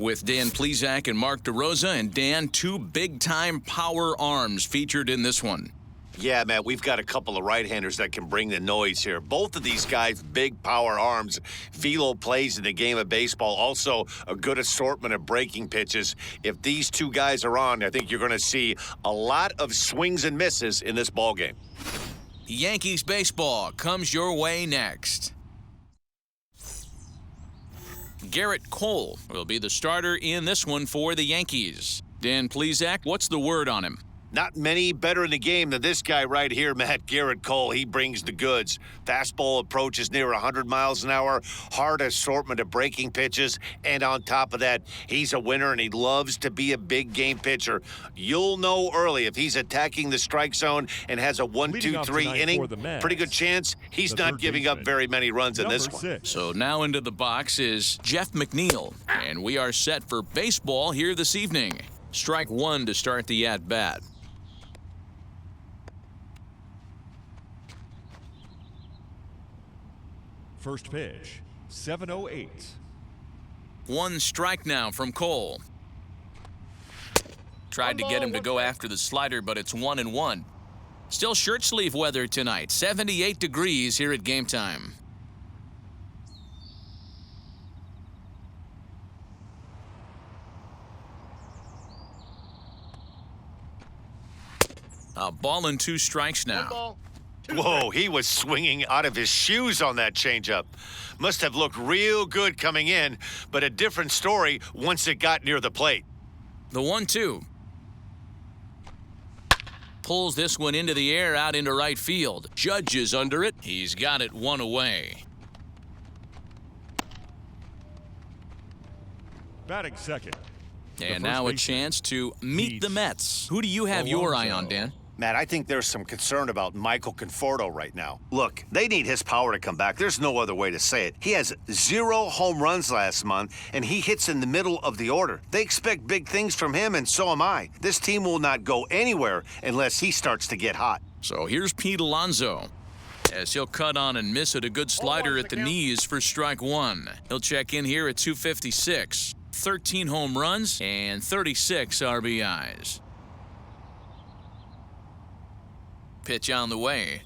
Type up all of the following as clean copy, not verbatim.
with Dan Plesac and Mark DeRosa. And Dan, two big-time power arms featured in this one. Yeah, Matt, we've got a couple of right-handers that can bring the noise here. Both of these guys, big power arms. Velo plays in the game of baseball. Also, a good assortment of breaking pitches. If these two guys are on, I think you're going to see a lot of swings and misses in this ballgame. Yankees baseball comes your way next. Garrett Cole will be the starter in this one for the Yankees. Dan Plesac, what's the word on him? Not many better in the game than this guy right here, Matt. Garrett Cole. He brings the goods. Fastball approaches near 100 miles an hour. Hard assortment of breaking pitches. And on top of that, he's a winner, and he loves to be a big game pitcher. You'll know early if he's attacking the strike zone and has a 1-2-3 inning. Pretty good chance he's not giving up very many runs in this one. So now into the box is Jeff McNeil. And we are set for baseball here this evening. Strike one to start the at-bat. First pitch, 7:08. One strike now from Cole. Tried to get him to go after the slider, but it's 1-1. Still shirt sleeve weather tonight. 78 degrees here at game time. A ball and two strikes now. Whoa, he was swinging out of his shoes on that changeup. Must have looked real good coming in, but a different story once it got near the plate. The 1-2. Pulls this one into the air out into right field. Judge is under it. He's got it one away. Batting second. And now a chance to meet the Mets. Who do you have your eye on, Dan? Matt, I think there's some concern about Michael Conforto right now. Look, they need his power to come back. There's no other way to say it. He has 0 home runs last month, and he hits in the middle of the order. They expect big things from him, and so am I. This team will not go anywhere unless he starts to get hot. So here's Pete Alonso, as he'll cut on and miss at a good slider at the knees for strike one. He'll check in here at 256. 13 home runs and 36 RBIs. Pitch on the way.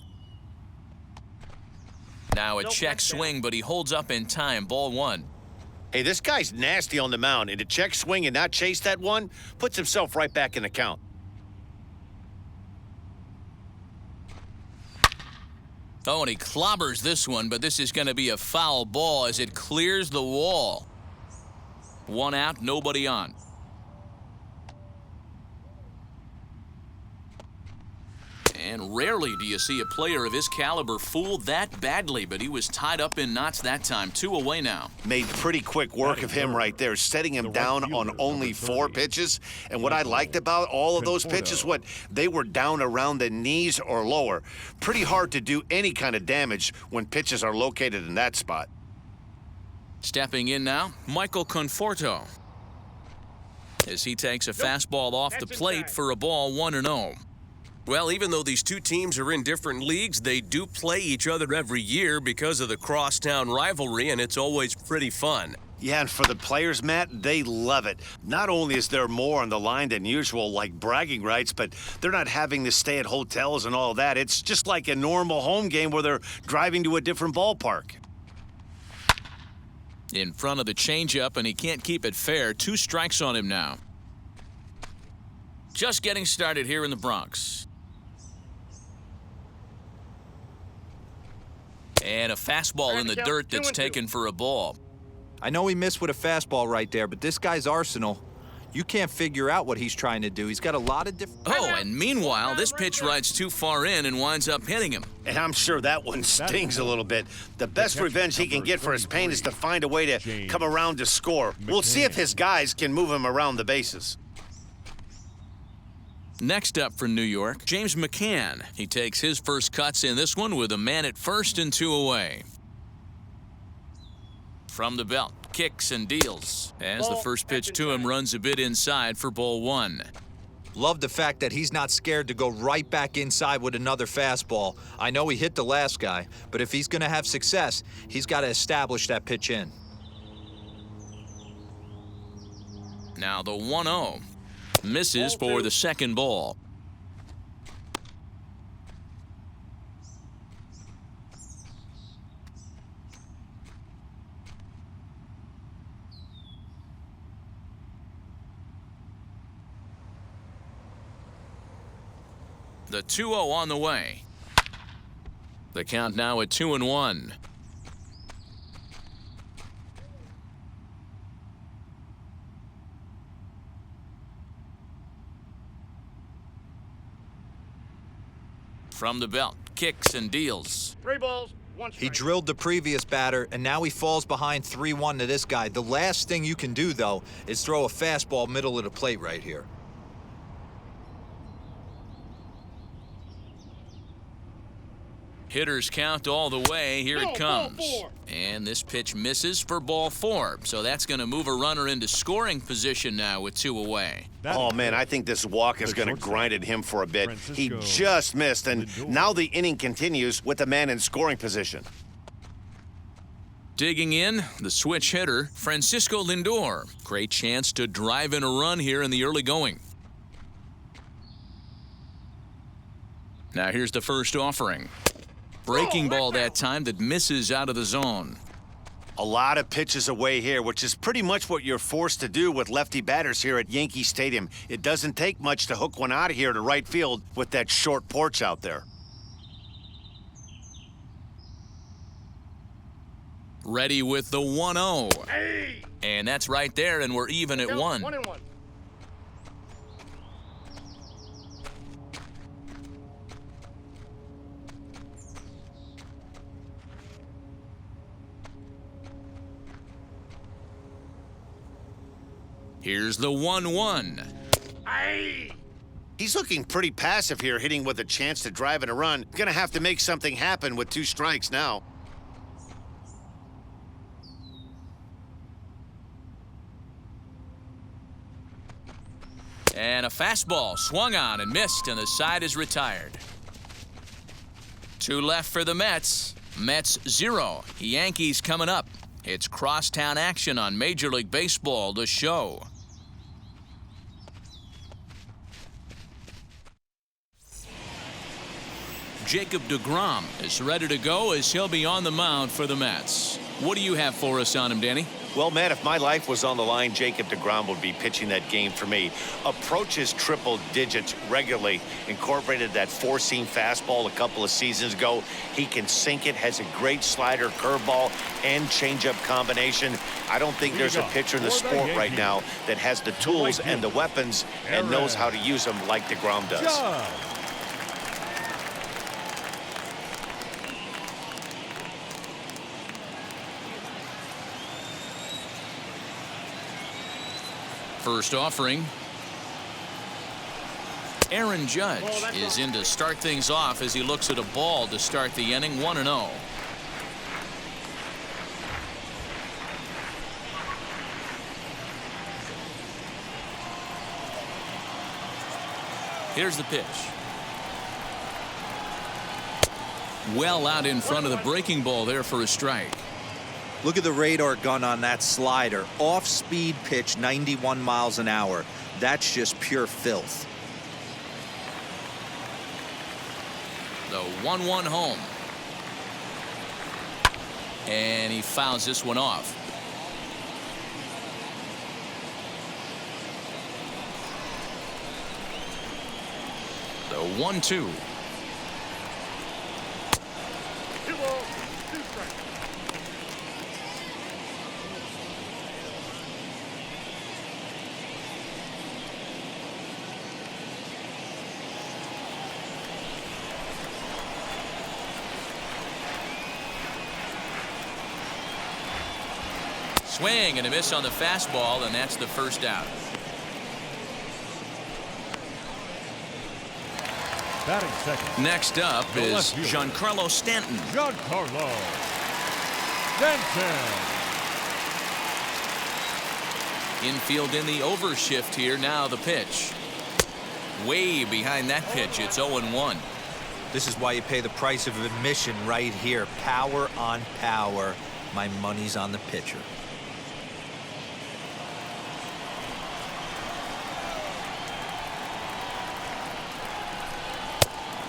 Now a check swing, but he holds up in time. Ball one. Hey, this guy's nasty on the mound, and to check swing and not chase that one puts himself right back in the count. Oh, and he clobbers this one, but this is going to be a foul ball as it clears the wall. One out, nobody on. And rarely do you see a player of his caliber fooled that badly, but he was tied up in knots that time. 2 away now. Made pretty quick work of him right there, setting him down on only 4 pitches. And what I liked about all of those pitches, they were down around the knees or lower. Pretty hard to do any kind of damage when pitches are located in that spot. Stepping in now, Michael Conforto, as he takes a fastball off the plate for a ball 1-0. Well, even though these two teams are in different leagues, they do play each other every year because of the crosstown rivalry, and it's always pretty fun. Yeah, and for the players, Matt, they love it. Not only is there more on the line than usual, like bragging rights, but they're not having to stay at hotels and all that. It's just like a normal home game where they're driving to a different ballpark. In front of the changeup, and he can't keep it fair. 2 strikes on him now. Just getting started here in the Bronx. And a fastball in the dirt that's taken for a ball. I know he missed with a fastball right there, but this guy's arsenal, you can't figure out what he's trying to do. He's got a lot of different... Oh, and meanwhile, this pitch rides too far in and winds up hitting him. And I'm sure that one stings a little bit. The best revenge he can get for his pain is to find a way to come around to score. We'll see if his guys can move him around the bases. Next up for New York, James McCann. He takes his first cuts in this one with a man at first and 2 away. From the belt, kicks and deals, as the first pitch to him runs a bit inside for ball 1. Love the fact that he's not scared to go right back inside with another fastball. I know he hit the last guy, but if he's going to have success, he's got to establish that pitch in. Now the 1-0. Misses for the second ball. The 2-0 on the way. The count now at 2-1. From the belt, kicks and deals. 3 balls, 1 strike. He drilled the previous batter, and now he falls behind 3-1 to this guy. The last thing you can do, though, is throw a fastball middle of the plate right here. Hitters count all the way. Here it comes. Ball 4. And this pitch misses for ball 4. So that's going to move a runner into scoring position now with 2 away. Oh, man, I think this walk is going to grind at him for a bit. He Francisco just missed, and Lindor. now the inning continues with the man in scoring position. Digging in, the switch hitter, Francisco Lindor. Great chance to drive in a run here in the early going. Now here's the first offering. Breaking ball that time that misses out of the zone. A lot of pitches away here, which is pretty much what you're forced to do with lefty batters here at Yankee Stadium. It doesn't take much to hook one out of here to right field with that short porch out there. Ready with the 1-0. Hey! And that's right there, and we're even at 1. 1-1. Here's the 1-1. Hey! He's looking pretty passive here, hitting with a chance to drive in a run. Gonna have to make something happen with 2 strikes now. And a fastball swung on and missed, and the side is retired. 2 left for the Mets. Mets 0. Yankees coming up. It's crosstown action on Major League Baseball, The Show. Jacob deGrom is ready to go as he'll be on the mound for the Mets. What do you have for us on him, Danny? Well, man, if my life was on the line, Jacob deGrom would be pitching that game for me. Approaches triple digits regularly. Incorporated that 4-seam fastball a couple of seasons ago. He can sink it, has a great slider, curveball, and changeup combination. I don't think there's a pitcher in the sport right now that has the tools and the weapons and knows how to use them like deGrom does. Judge. First offering. Aaron Judge is in to start things off as he looks at a ball to start the inning. 1-0. Here's the pitch. Well out in front of the breaking ball there for a strike. Look at the radar gun on that slider. Off-speed pitch, 91 miles an hour. That's just pure filth. The 1-1 home. And he fouls this one off. The 1-2. 2 balls, 2 strikes. Swing and a miss on the fastball, and that's the first out. Batting second. Next up The is left fielder. Giancarlo Stanton. Giancarlo Stanton. Infield in the overshift here. Now the pitch. Way behind that pitch. It's 0-1. This is why you pay the price of admission right here. Power on power. My money's on the pitcher.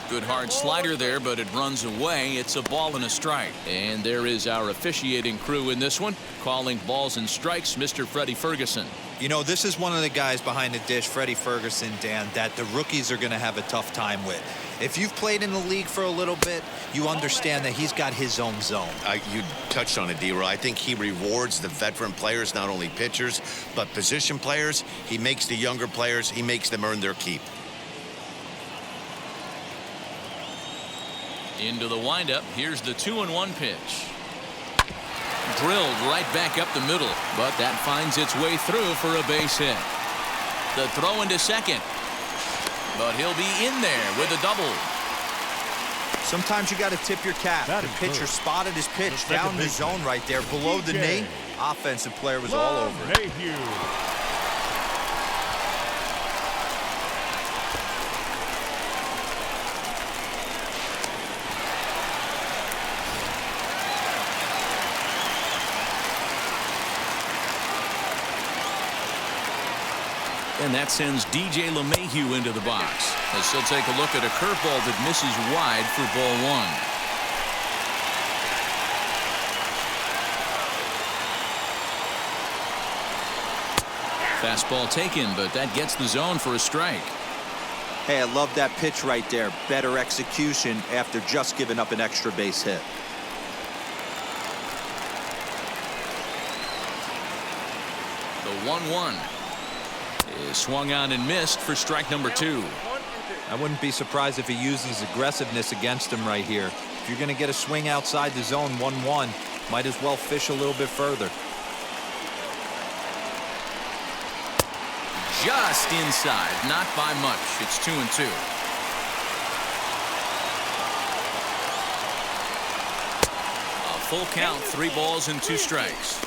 Good hard slider there, but it runs away. It's a ball and a strike. And there is our officiating crew in this one, calling balls and strikes, Mr. Freddie Ferguson. You know, this is one of the guys behind the dish, Freddie Ferguson, Dan, that the rookies are going to have a tough time with. If you've played in the league for a little bit, you understand that he's got his own zone. You touched on it, D-Roy. I think he rewards the veteran players, not only pitchers, but position players. He makes the younger players, he makes them earn their keep. Into the windup. Here's the 2-1 pitch. Drilled right back up the middle, but that finds its way through for a base hit. The throw into second, but he'll be in there with a double. Sometimes you got to tip your cap. That The is pitcher good. spotted his pitch The down second the zone right there below the DJ. knee. Offensive player was all over it. Mayhew. And that sends DJ LeMahieu into the box as he'll take a look at a curveball that misses wide for ball one. Fastball taken, but that gets the zone for a strike. Hey, I love that pitch right there. Better execution after just giving up an extra base hit. The 1-1 is swung on and missed for strike number 2. I wouldn't be surprised if he uses aggressiveness against him right here. If you're going to get a swing outside the zone 1-1, might as well fish a little bit further. Just inside, not by much. It's 2-2. A full count, 3 balls and 2 strikes.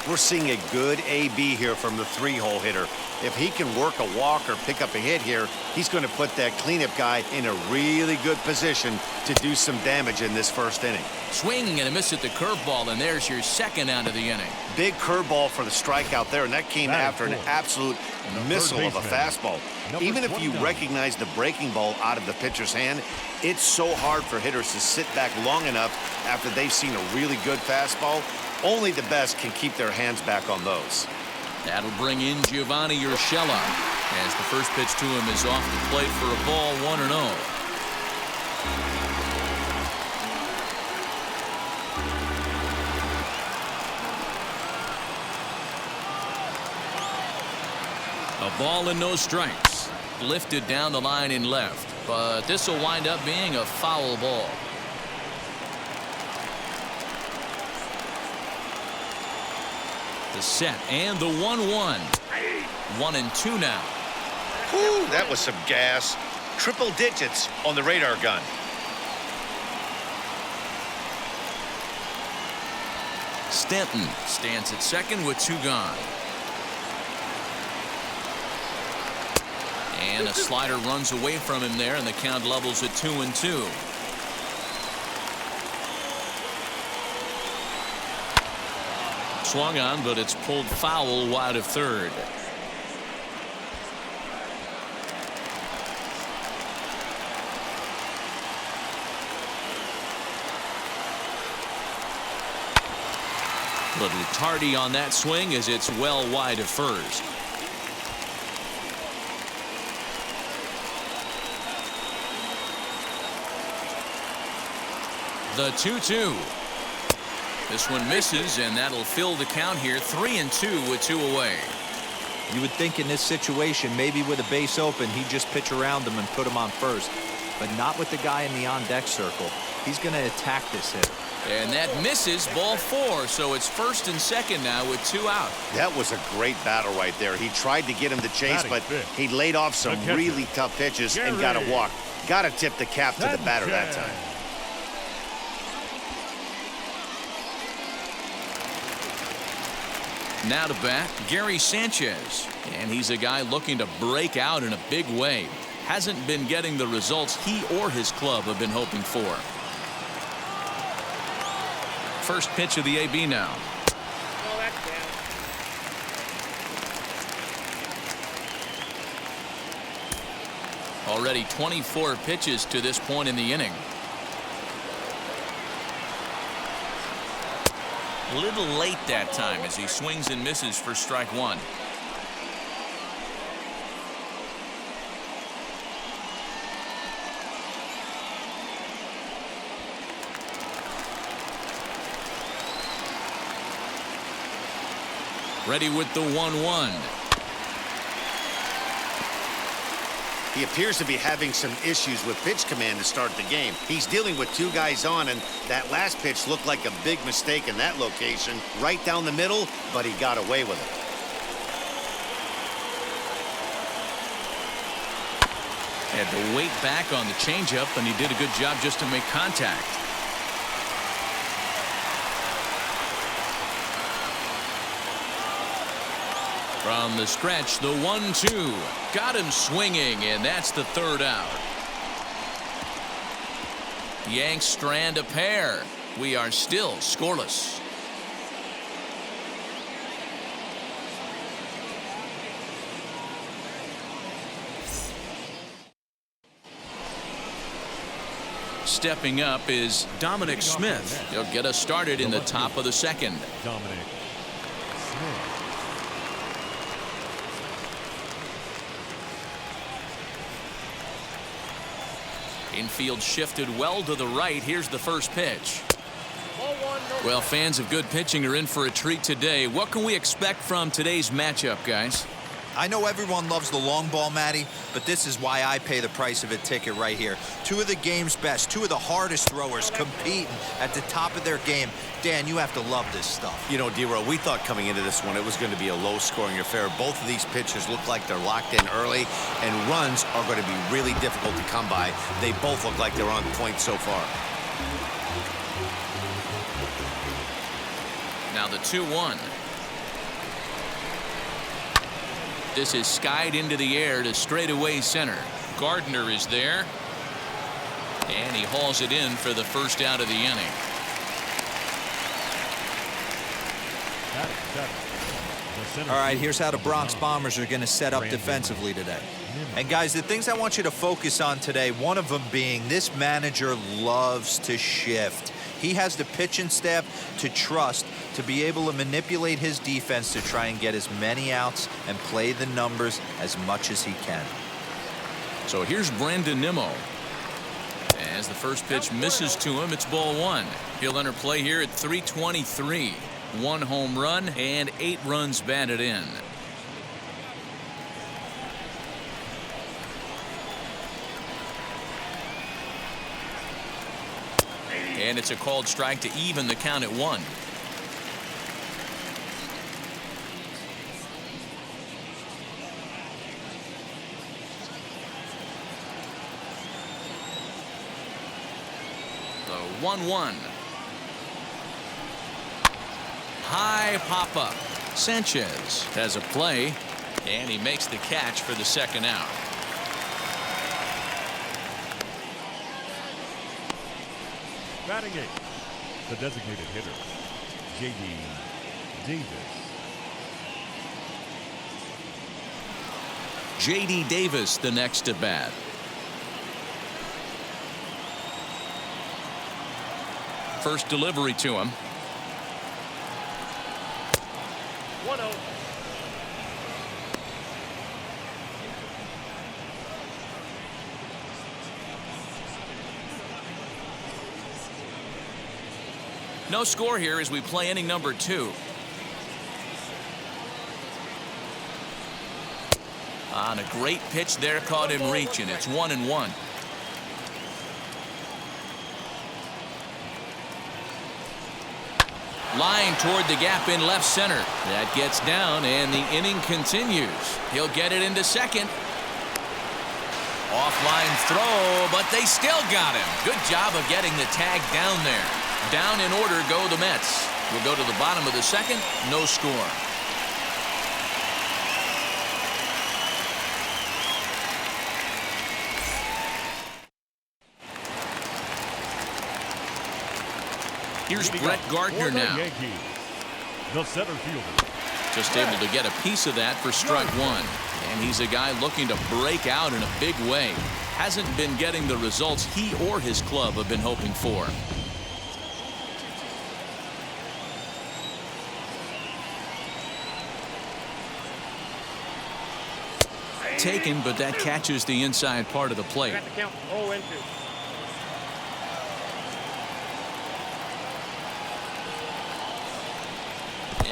We're seeing a good AB here from the 3-hole hitter. If he can work a walk or pick up a hit here, he's going to put that cleanup guy in a really good position to do some damage in this first inning. Swinging and a miss at the curveball, and there's your second out of the inning. Big curveball for the strikeout there, and that came That is after an cool. absolute missile of a baseman, fastball. number Even if you 29. recognize the breaking ball out of the pitcher's hand, it's so hard for hitters to sit back long enough after they've seen a really good fastball. Only the best can keep their hands back on those. That'll bring in Giovanni Urshela as the first pitch to him is off the plate for a ball, 1-0. A ball and no strikes. Lifted down the line in left, but this will wind up being a foul ball. The set and the 1-1. 1-2 now. Whew, that was some gas. Triple digits on the radar gun. Stanton stands at second with 2 gone. And a slider runs away from him there, and the count levels at 2-2. Swung on, but it's pulled foul wide of third. Little tardy on that swing as it's well wide of first. The 2-2. This one misses, and that'll fill the count here. 3-2 with 2 away. You would think in this situation, maybe with a base open, he'd just pitch around him and put him on first. But not with the guy in the on-deck circle. He's going to attack this hitter. And that misses, ball 4. So it's first and second now with 2 out. That was a great battle right there. He tried to get him to chase, Batting but fifth. he laid off some The catcher, really tough pitches and got a Gary. walk. Got to tip the cap to the batter that Sanchez. time. Now to bat, Gary Sanchez. And he's a guy looking to break out in a big way. Hasn't been getting the results he or his club have been hoping for. First pitch of the AB now. Oh, that's down. Already 24 pitches to this point in the inning. A little late that time as he swings and misses for strike one. Ready with the 1-1. He appears to be having some issues with pitch command to start the game. He's dealing with two guys on, and that last pitch looked like a big mistake in that location, right down the middle, but he got away with it. Had to wait back on the changeup, and he did a good job just to make contact. From the stretch, the 1-2. Got him swinging, and that's the third out. Yanks strand a pair. We are still scoreless. Stepping up is Dominic Smith. He'll get us started in the top of the second. Dominic Smith. Infield shifted well to the right. Here's the first pitch. Well, fans of good pitching are in for a treat today. What can we expect from today's matchup, guys? I know everyone loves the long ball, Matty, but this is why I pay the price of a ticket right here. Two of the game's best, two of the hardest throwers competing at the top of their game. Dan, you have to love this stuff. You know, D-Row, we thought coming into this one it was going to be a low-scoring affair. Both of these pitchers look like they're locked in early, and runs are going to be really difficult to come by. They both look like they're on point so far. Now the 2-1. This is skied into the air to straightaway center. Gardner is there, and he hauls it in for the first out of the inning. All right, here's how the Bronx Bombers are going to set up defensively today. And guys, the things I want you to focus on today, one of them being this manager loves to shift. He has the pitching staff to trust to be able to manipulate his defense to try and get as many outs and play the numbers as much as he can. So here's Brandon Nimmo. As the first pitch misses to him, it's ball one. He'll enter play here at 323. 1 home run and 8 runs batted in. And it's a called strike to even the count at 1. The 1-1. High pop-up. Sanchez has a play, and he makes the catch for the second out. Batting eight, the designated hitter, J.D. Davis. J.D. Davis, the next at bat. First delivery to him. 1-0. No score here as we play inning number 2. On a great pitch there, caught him reaching. It's 1-1. Line toward the gap in left center. That gets down, and the inning continues. He'll get it into second. Offline throw, but they still got him. Good job of getting the tag down there. Down in order go the Mets. We'll go to the bottom of the second. No score. Here's Brett Gardner now. Yankees, the center fielder. Just able to get a piece of that for strike one. And he's a guy looking to break out in a big way. hasn't been getting the results he or his club have been hoping for. Taken, but that catches the inside part of the plate. Got the count 0-2.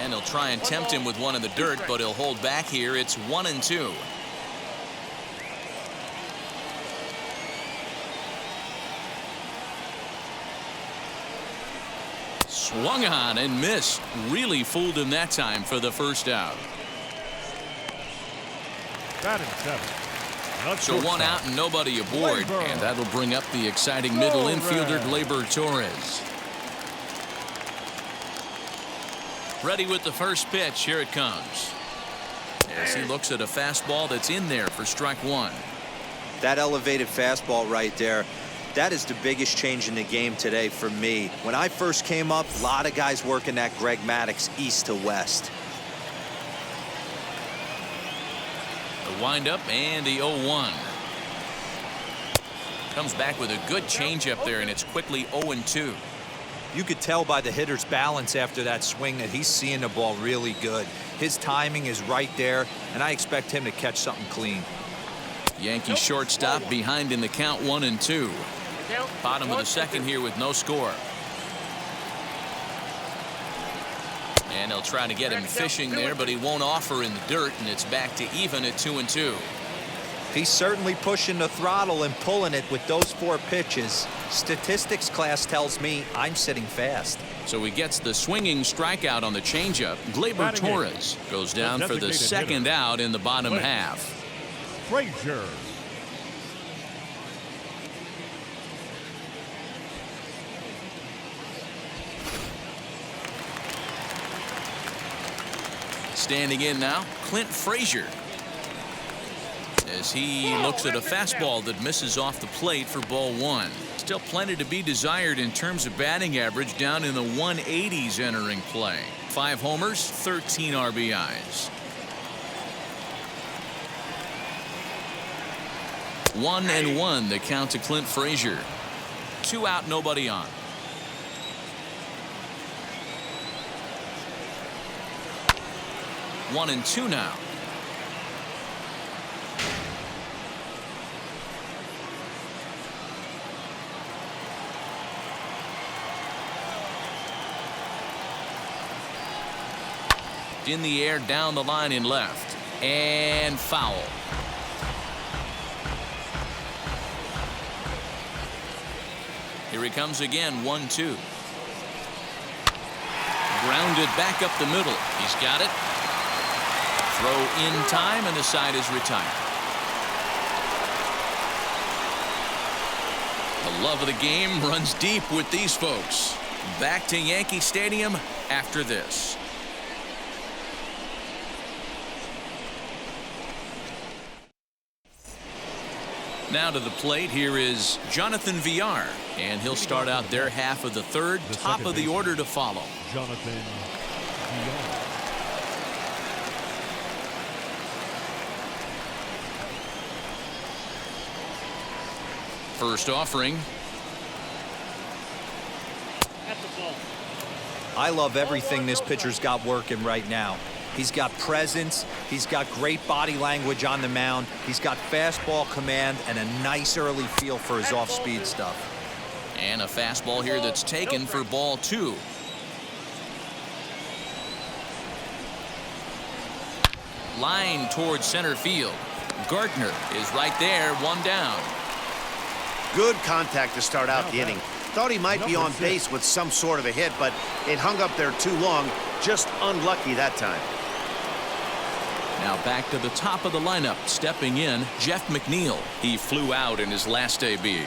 And he'll try and tempt him with one in the dirt, but he'll hold back here. It's 1-2. Swung on and missed. Really fooled him that time for the first out. Batting seventh. So one out and nobody aboard, and that'll bring up the exciting middle infielder Gleyber Torres. Ready with the first pitch. Here it comes. As he looks at a fastball that's in there for strike one. That elevated fastball right there, that is the biggest change in the game today for me. When I first came up, a lot of guys working that Greg Maddux east to west. The windup and the 0-1. Comes back with a good changeup there, and it's quickly 0-2. You could tell by the hitter's balance after that swing that he's seeing the ball really good. His timing is right there, and I expect him to catch something clean. Yankee shortstop behind in the count 1-2. Bottom of the second here with no score. And they'll try to get him fishing there, but he won't offer in the dirt, and it's back to even at 2-2. He's certainly pushing the throttle and pulling it with those 4 pitches. Statistics class tells me I'm sitting fast. So he gets the swinging strikeout on the changeup. Gleyber Torres goes down for the second out in the bottom half. Frazier. Standing in now, Clint Frazier. As he looks at a fastball that misses off the plate for ball one. Still plenty to be desired in terms of batting average, down in the 180s entering play. 5 homers, 13 RBIs. 1-1 the count to Clint Frazier. 2 out, nobody on. One and two now. In the air, down the line in left, and foul. Here he comes again, 1-2. Grounded back up the middle. He's got it. Throw in time, and the side is retired. The love of the game runs deep with these folks. Back to Yankee Stadium after this. Now to the plate, here is Jonathan Villar, and he'll start out their half of the third. Top of the order to follow. Jonathan Villar. First offering. I love everything this pitcher's got working right now. He's got presence, he's got great body language on the mound, he's got fastball command and a nice early feel for his off-speed stuff. And a fastball here that's taken for ball two. Line towards center field. Gardner is right there, one down. Good contact to start out the inning. Thought he might be on base with some sort of a hit, but it hung up there too long. Just unlucky that time. Now back to the top of the lineup. Stepping in, Jeff McNeil. He flew out in his last AB.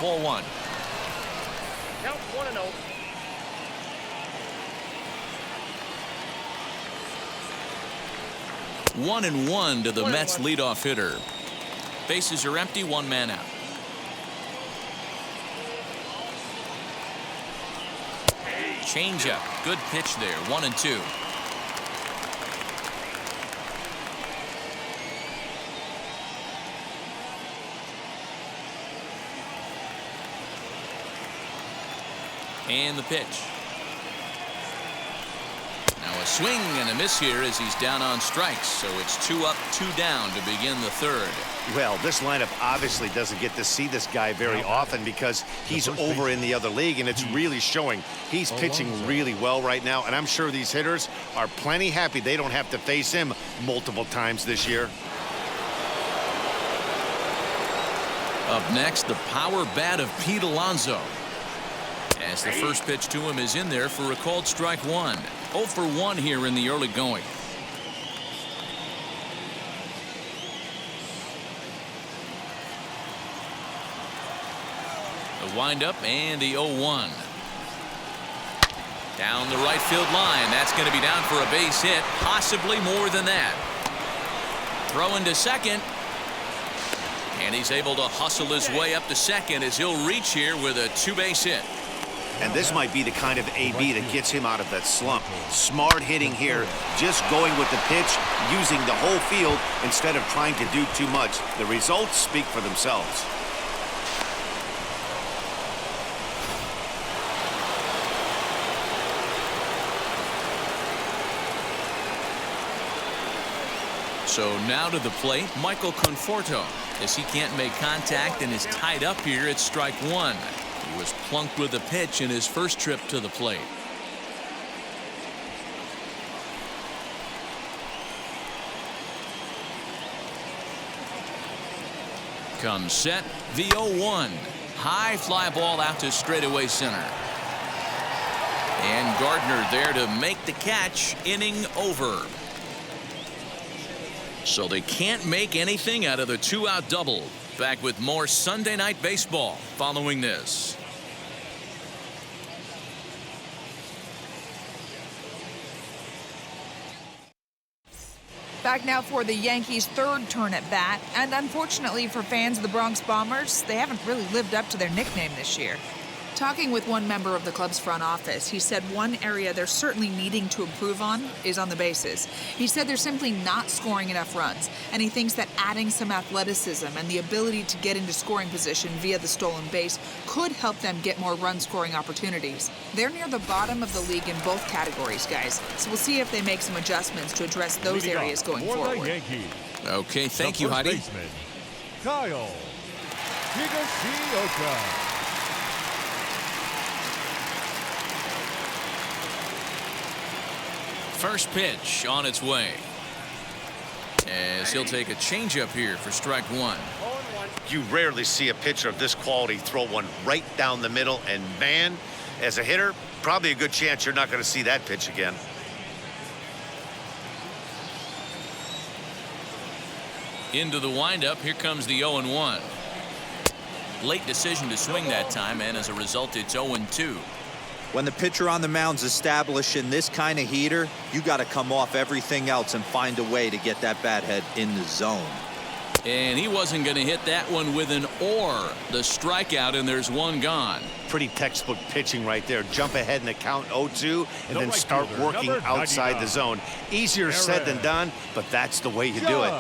Ball one. Count 1-0. 1-1 to the Mets leadoff hitter. Bases are empty, one man out. Changeup, good pitch there, 1-2. And the pitch. Now a swing and a miss here as he's down on strikes. So it's 2 up, 2 down to begin the third. Well, this lineup obviously doesn't get to see this guy very often because he's over in the other league, and it's really showing. He's pitching really well right now, and I'm sure these hitters are plenty happy they don't have to face him multiple times this year. Up next, the power bat of Pete Alonso. As the first pitch to him is in there for a called strike 1. 0 for 1 here in the early going. The windup and the 0-1. Down the right field line. That's going to be down for a base hit, possibly more than that. Throwing to second. And he's able to hustle his way up to second as he'll reach here with a 2-base hit. And this might be the kind of AB that gets him out of that slump. Smart hitting here, just going with the pitch, using the whole field instead of trying to do too much. The results speak for themselves. So now to the plate, Michael Conforto, as he can't make contact and is tied up here at strike 1. He was plunked with a pitch in his first trip to the plate. Comes set, the 0-1. High fly ball out to straightaway center. And Gardner there to make the catch, inning over. So they can't make anything out of the 2-out double. Back with more Sunday Night Baseball following this. Back now for the Yankees' third turn at bat, and unfortunately for fans of the Bronx Bombers, they haven't really lived up to their nickname this year. Talking with one member of the club's front office, he said one area they're certainly needing to improve on is on the bases. He said they're simply not scoring enough runs, and he thinks that adding some athleticism and the ability to get into scoring position via the stolen base could help them get more run-scoring opportunities. They're near the bottom of the league in both categories, guys, so we'll see if they make some adjustments to address those areas going forward. Okay, thank you, Heidi. Baseman, Kyle Higashioka. First pitch on its way. As he'll take a changeup here for strike 1. You rarely see a pitcher of this quality throw one right down the middle, and man, as a hitter, probably a good chance you're not going to see that pitch again. Into the windup, here comes the 0-1. Late decision to swing that time, and as a result, it's 0-2. When the pitcher on the mound's establishing this kind of heater, you got to come off everything else and find a way to get that bat head in the zone. And he wasn't going to hit that one with an or. The strikeout, and there's one gone. Pretty textbook pitching right there. Jump ahead in the count 0-2 and then start working outside the zone. Easier said than done, but that's the way you do it.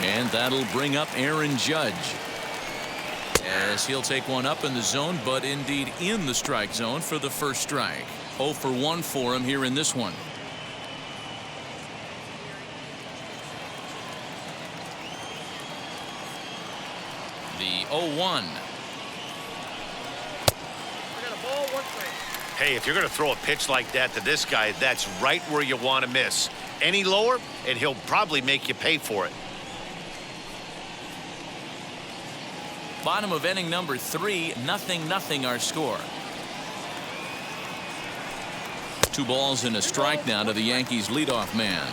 And that'll bring up Aaron Judge. As he'll take one up in the zone, but indeed in the strike zone for the first strike. 0 for 1 for him here in this one. The 0-1. Hey, if you're going to throw a pitch like that to this guy, that's right where you want to miss. Any lower, and he'll probably make you pay for it. Bottom of inning number 3, 0-0 our score. 2 balls and a strike now to the Yankees leadoff man.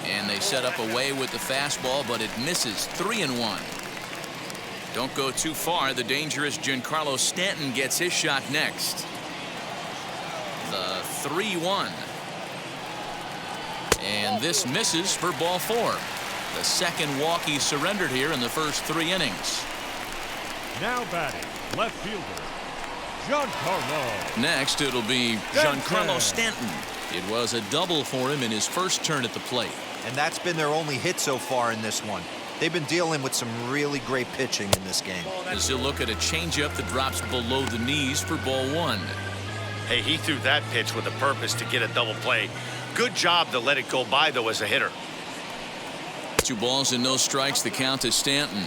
And they set up away with the fastball, but it misses. 3-1. Don't go too far. The dangerous Giancarlo Stanton gets his shot next. The 3-1. And this misses for ball 4. The second walk he surrendered here in the first 3 innings. Now batting, left fielder, Giancarlo. Next, it'll be Giancarlo Stanton. It was a double for him in his first turn at the plate. And that's been their only hit so far in this one. They've been dealing with some really great pitching in this game. As he'll look at a changeup that drops below the knees for ball 1. Hey, he threw that pitch with a purpose to get a double play. Good job to let it go by, though, as a hitter. 2 balls and no strikes, the count to Stanton.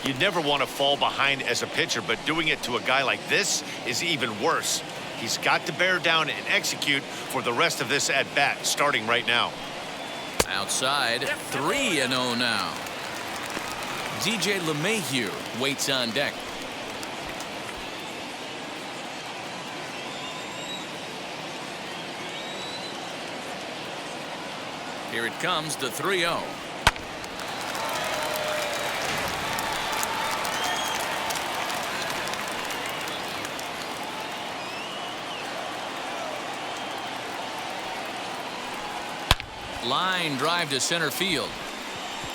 You'd never want to fall behind as a pitcher, but doing it to a guy like this is even worse. He's got to bear down and execute for the rest of this at-bat, starting right now. Outside, 3-0 now. DJ LeMahieu waits on deck. Here it comes, the 3-0. Line drive to center field.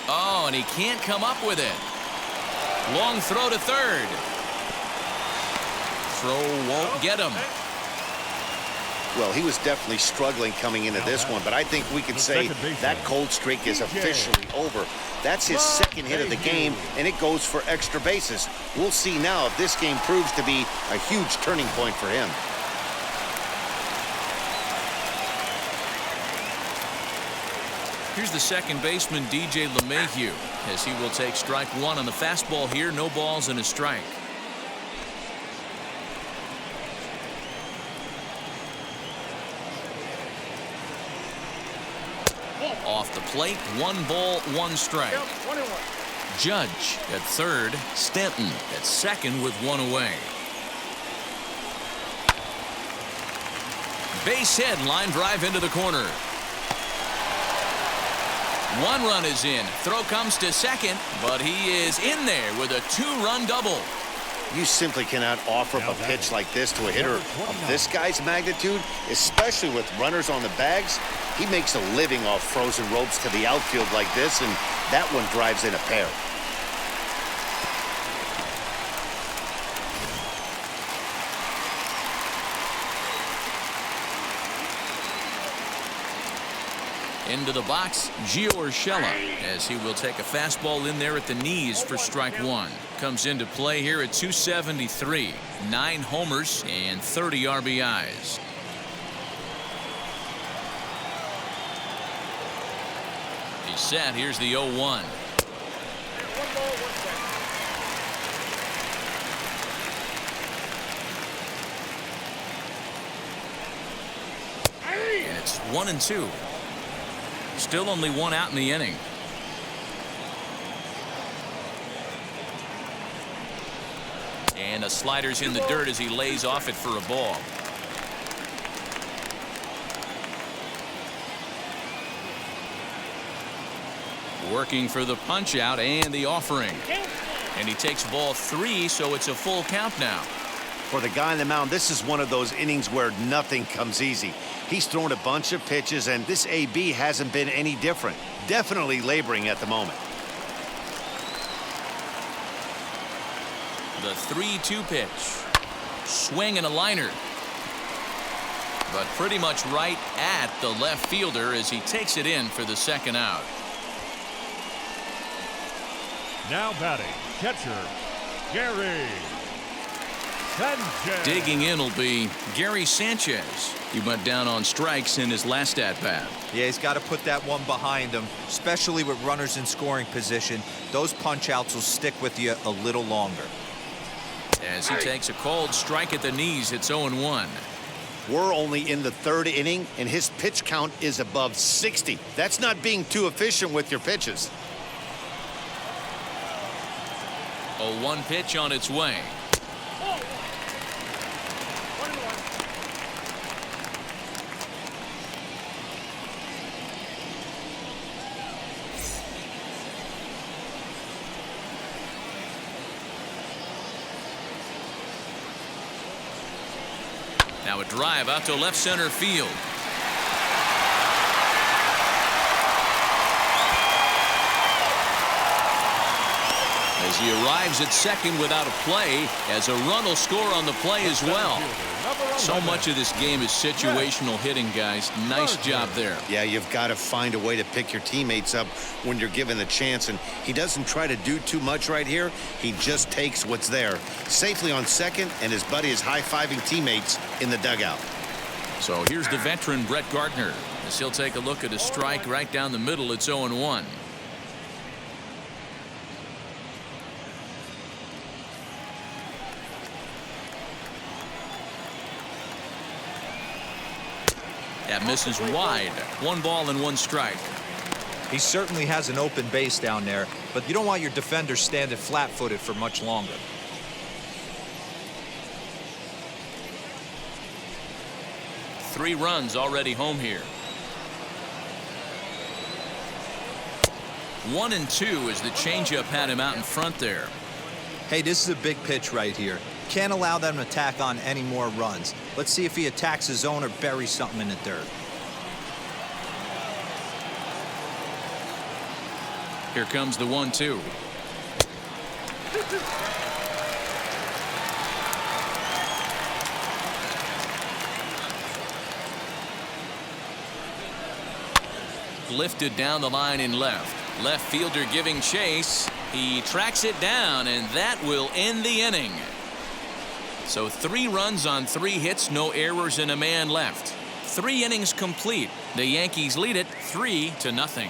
Oh, and he can't come up with it. Long throw to third. Throw won't get him. Well, he was definitely struggling coming into this one, but I think we could say that cold streak is officially over. That's his second hit of the game, and it goes for extra bases. We'll see now if this game proves to be a huge turning point for him. Here's the second baseman, DJ LeMahieu, as he will take strike 1 on the fastball here. No balls and a strike. Off the plate, 1 ball, 1 strike. Judge at third, Stanton at second with 1 away. Base hit, line drive into the corner. 1 run is in. Throw comes to second, but he is in there with a 2-run double. You simply cannot offer up a pitch like this to a hitter of this guy's magnitude, especially with runners on the bags. He makes a living off frozen ropes to the outfield like this, and that one drives in a pair. Into the box, Gio Urshela, as he will take a fastball in there at the knees for strike 1. Comes into play here at 273. 9 homers and 30 RBIs. He's set. Here's the 0-1. And it's 1-2. Still only 1 out in the inning. And a slider's in the dirt as he lays off it for a ball. Working for the punch out and the offering. And he takes ball 3, so it's a full count now. For the guy on the mound, this is one of those innings where nothing comes easy. He's thrown a bunch of pitches, and this AB hasn't been any different. Definitely laboring at the moment. The 3-2 pitch. Swing and a liner. But pretty much right at the left fielder as he takes it in for the second out. Now batting, catcher, Gary Sanchez. Digging in will be Gary Sanchez. He went down on strikes in his last at-bat. Yeah, he's got to put that one behind him, especially with runners in scoring position. Those punch-outs will stick with you a little longer. As he takes a cold strike at the knees, it's 0-1. We're only in the 3rd inning, and his pitch count is above 60. That's not being too efficient with your pitches. A 1 pitch on its way. Now a drive out to left center field. As he arrives at second without a play, as a run will score on the play as well. So much of this game is situational hitting, guys. Nice job there. Yeah, you've got to find a way to pick your teammates up when you're given the chance, and he doesn't try to do too much right here. He just takes what's there. Safely on second, and his buddy is high-fiving teammates in the dugout. So here's the veteran Brett Gardner, as he'll take a look at a strike right down the middle. It's 0-1. That misses wide. 1 ball and 1 strike. He certainly has an open base down there, but you don't want your defender standing flat-footed for much longer. Three runs already home here. 1-2 as the changeup had him out in front there. Hey, this is a big pitch right here. Can't allow them to tack on any more runs. Let's see if he attacks his zone or buries something in the dirt. Here comes the 1-2. Lifted down the line in left. Left fielder giving chase. He tracks it down, and that will end the inning. So 3 runs on 3 hits, no errors, and a man left. 3 innings complete. The Yankees lead it 3-0.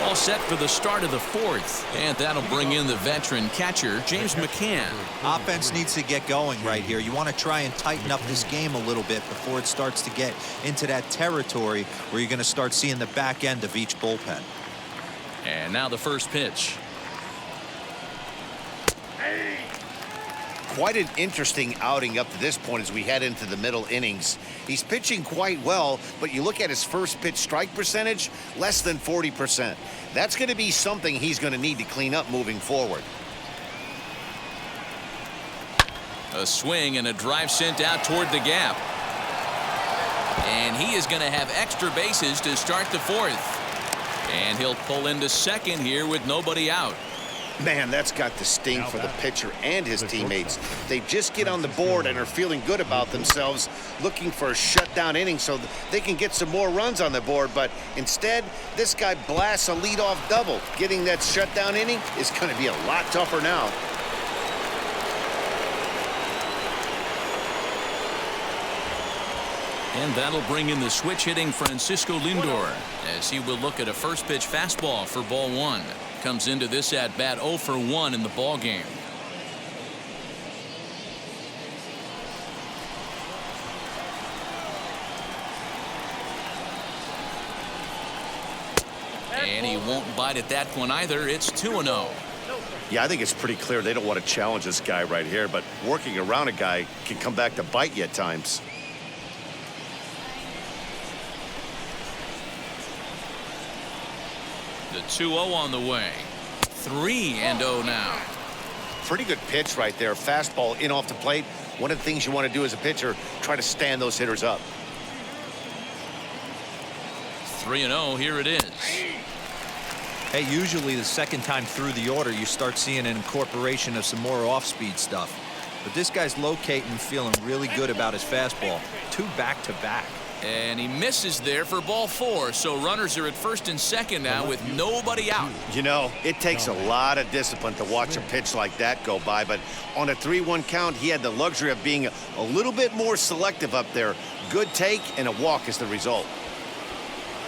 All set for the start of the 4th, and that'll bring in the veteran catcher, James McCann. Offense needs to get going right here. You want to try and tighten up this game a little bit before it starts to get into that territory where you're going to start seeing the back end of each bullpen. And now the first pitch. Quite an interesting outing up to this point as we head into the middle innings. He's pitching quite well, but you look at his first pitch strike percentage, less than 40%. That's going to be something he's going to need to clean up moving forward. A swing and a drive sent out toward the gap. And he is going to have extra bases to start the 4th. And he'll pull into second here with nobody out. Man, that's got to sting for the pitcher and his teammates. They just get on the board and are feeling good about themselves, looking for a shutdown inning so they can get some more runs on the board. But instead, this guy blasts a leadoff double. Getting that shutdown inning is going to be a lot tougher now. And that'll bring in the switch hitting Francisco Lindor, as he will look at a first pitch fastball for ball 1. Comes into this at bat 0 for 1 in the ball game. And he won't bite at that one either. It's 2-0. Yeah, I think it's pretty clear they don't want to challenge this guy right here, but working around a guy can come back to bite you at times. The 2-0 on the way. 3-0 now. Pretty good pitch right there. Fastball in off the plate. One of the things you want to do as a pitcher, try to stand those hitters up. 3-0, here it is. Hey, usually the second time through the order, you start seeing an incorporation of some more off-speed stuff. But this guy's locating and feeling really good about his fastball. 2 back-to-back. And he misses there for ball 4. So runners are at first and second now with nobody out. You know, it takes a lot of discipline to watch a pitch like that go by, but on a 3-1 count, he had the luxury of being a little bit more selective up there. Good take and a walk is the result.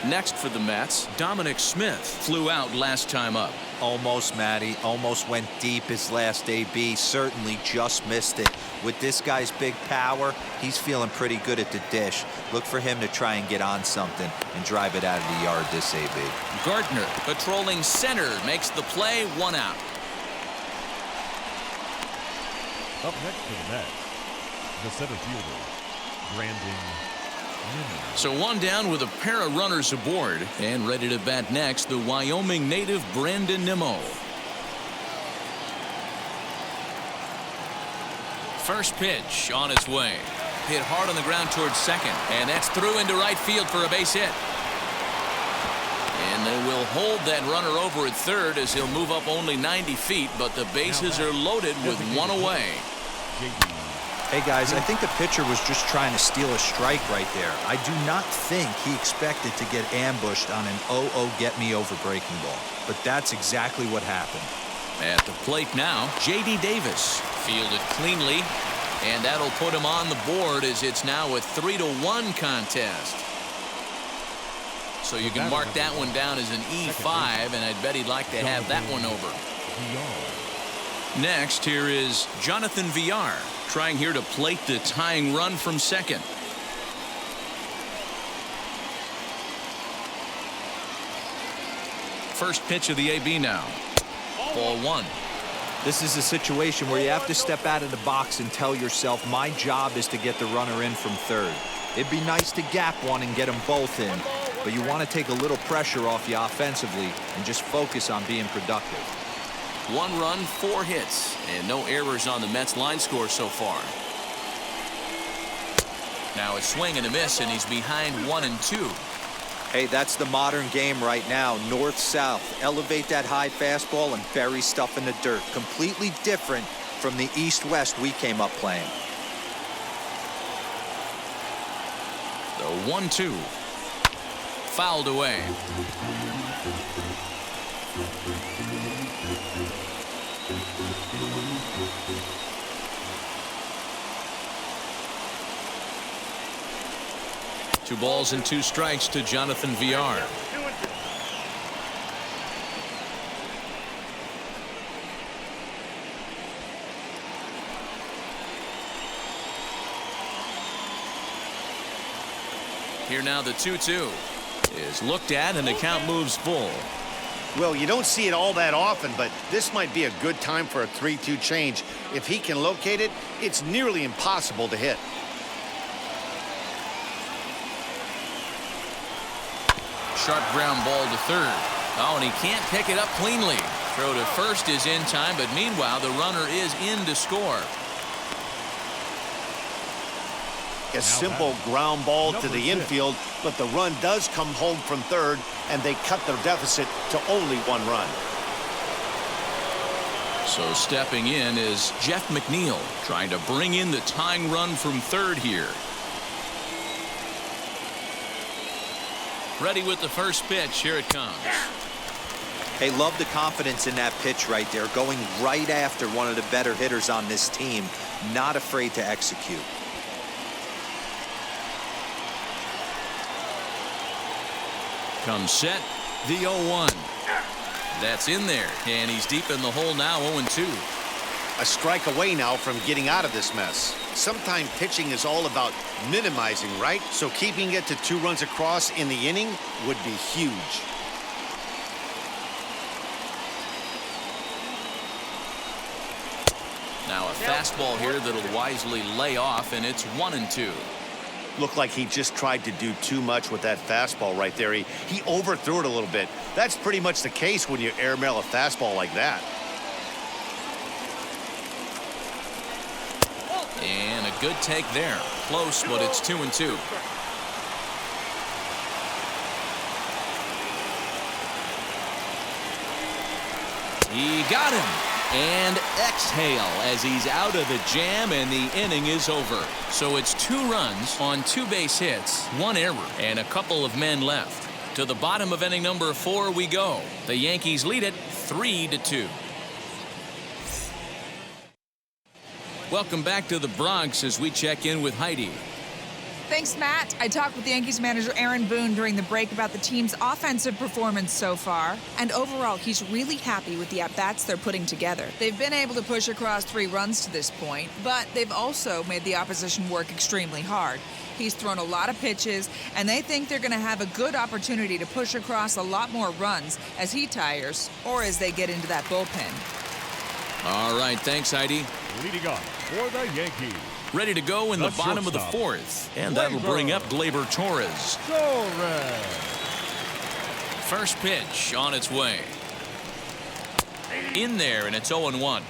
Next for the Mets, Dominic Smith flew out last time up. Almost, Matty. Almost went deep his last AB. Certainly just missed it. With this guy's big power, he's feeling pretty good at the dish. Look for him to try and get on something and drive it out of the yard this AB. Gardner, patrolling center, makes the play, 1 out. Up next for the Mets, the center fielder, Brandon. So 1 down with a pair of runners aboard, and ready to bat next, the Wyoming native Brandon Nimmo. First pitch on its way. Hit hard on the ground towards second, and that's through into right field for a base hit. And they will hold that runner over at third as he'll move up only 90 feet, but the bases are loaded with one away. Hey guys, I think the pitcher was just trying to steal a strike right there. I do not think he expected to get ambushed on an 0-0 get me over breaking ball, but that's exactly what happened. At the plate now, J.D. Davis fielded cleanly, and that'll put him on the board as it's now a 3-1 contest. So you can mark that one down as an E5, and I'd bet he'd like to have that one over. Next, here is Jonathan Villar, trying here to plate the tying run from second. First pitch of the AB now. Ball one. This is a situation where you have to step out of the box and tell yourself, my job is to get the runner in from third. It'd be nice to gap one and get them both in, but you want to take a little pressure off you offensively and just focus on being productive. 1 run, 4 hits, and no errors on the Mets line score so far. Now a swing and a miss, and he's behind 1-2. Hey, that's the modern game right now. North-south. Elevate that high fastball and bury stuff in the dirt. Completely different from the east-west we came up playing. The 1-2. Fouled away. Two balls and 2 strikes to Jonathan Villar. Here now the 2-2 is looked at, and the count moves full. Well, you don't see it all that often, but this might be a good time for a 3-2 change. If he can locate it, it's nearly impossible to hit. Sharp ground ball to third. Oh, and he can't pick it up cleanly. Throw to first is in time, but meanwhile the runner is in to score. A simple ground ball to the infield, but the run does come home from third, and they cut their deficit to only 1 run. So stepping in is Jeff McNeil, trying to bring in the tying run from third here. Ready with the first pitch. Here it comes. Hey, love the confidence in that pitch right there. Going right after one of the better hitters on this team. Not afraid to execute. Comes set. The 0-1. That's in there. And he's deep in the hole now, 0-2. A strike away now from getting out of this mess. Sometimes pitching is all about minimizing, right? So keeping it to 2 runs across in the inning would be huge. Now a fastball here that'll wisely lay off, and it's 1-2. Looked like he just tried to do too much with that fastball right there. He overthrew it a little bit. That's pretty much the case when you airmail a fastball like that. And a good take there. Close, but it's 2-2. He got him. And exhale as he's out of the jam, and the inning is over. So it's 2 runs on 2 base hits, 1 error, and a couple of men left. To the bottom of inning number 4 we go. The Yankees lead it 3-2. Welcome back to the Bronx as we check in with Heidi. Thanks, Matt. I talked with Yankees manager Aaron Boone during the break about the team's offensive performance so far. And overall, he's really happy with the at-bats they're putting together. They've been able to push across 3 runs to this point, but they've also made the opposition work extremely hard. He's thrown a lot of pitches, and they think they're going to have a good opportunity to push across a lot more runs as he tires or as they get into that bullpen. All right, thanks, Heidi. Leading off for the Yankees. Ready to go in the bottom of the shortstop, 4th. And that'll bring up Gleyber Torres. First pitch on its way. In there, and it's 0-1.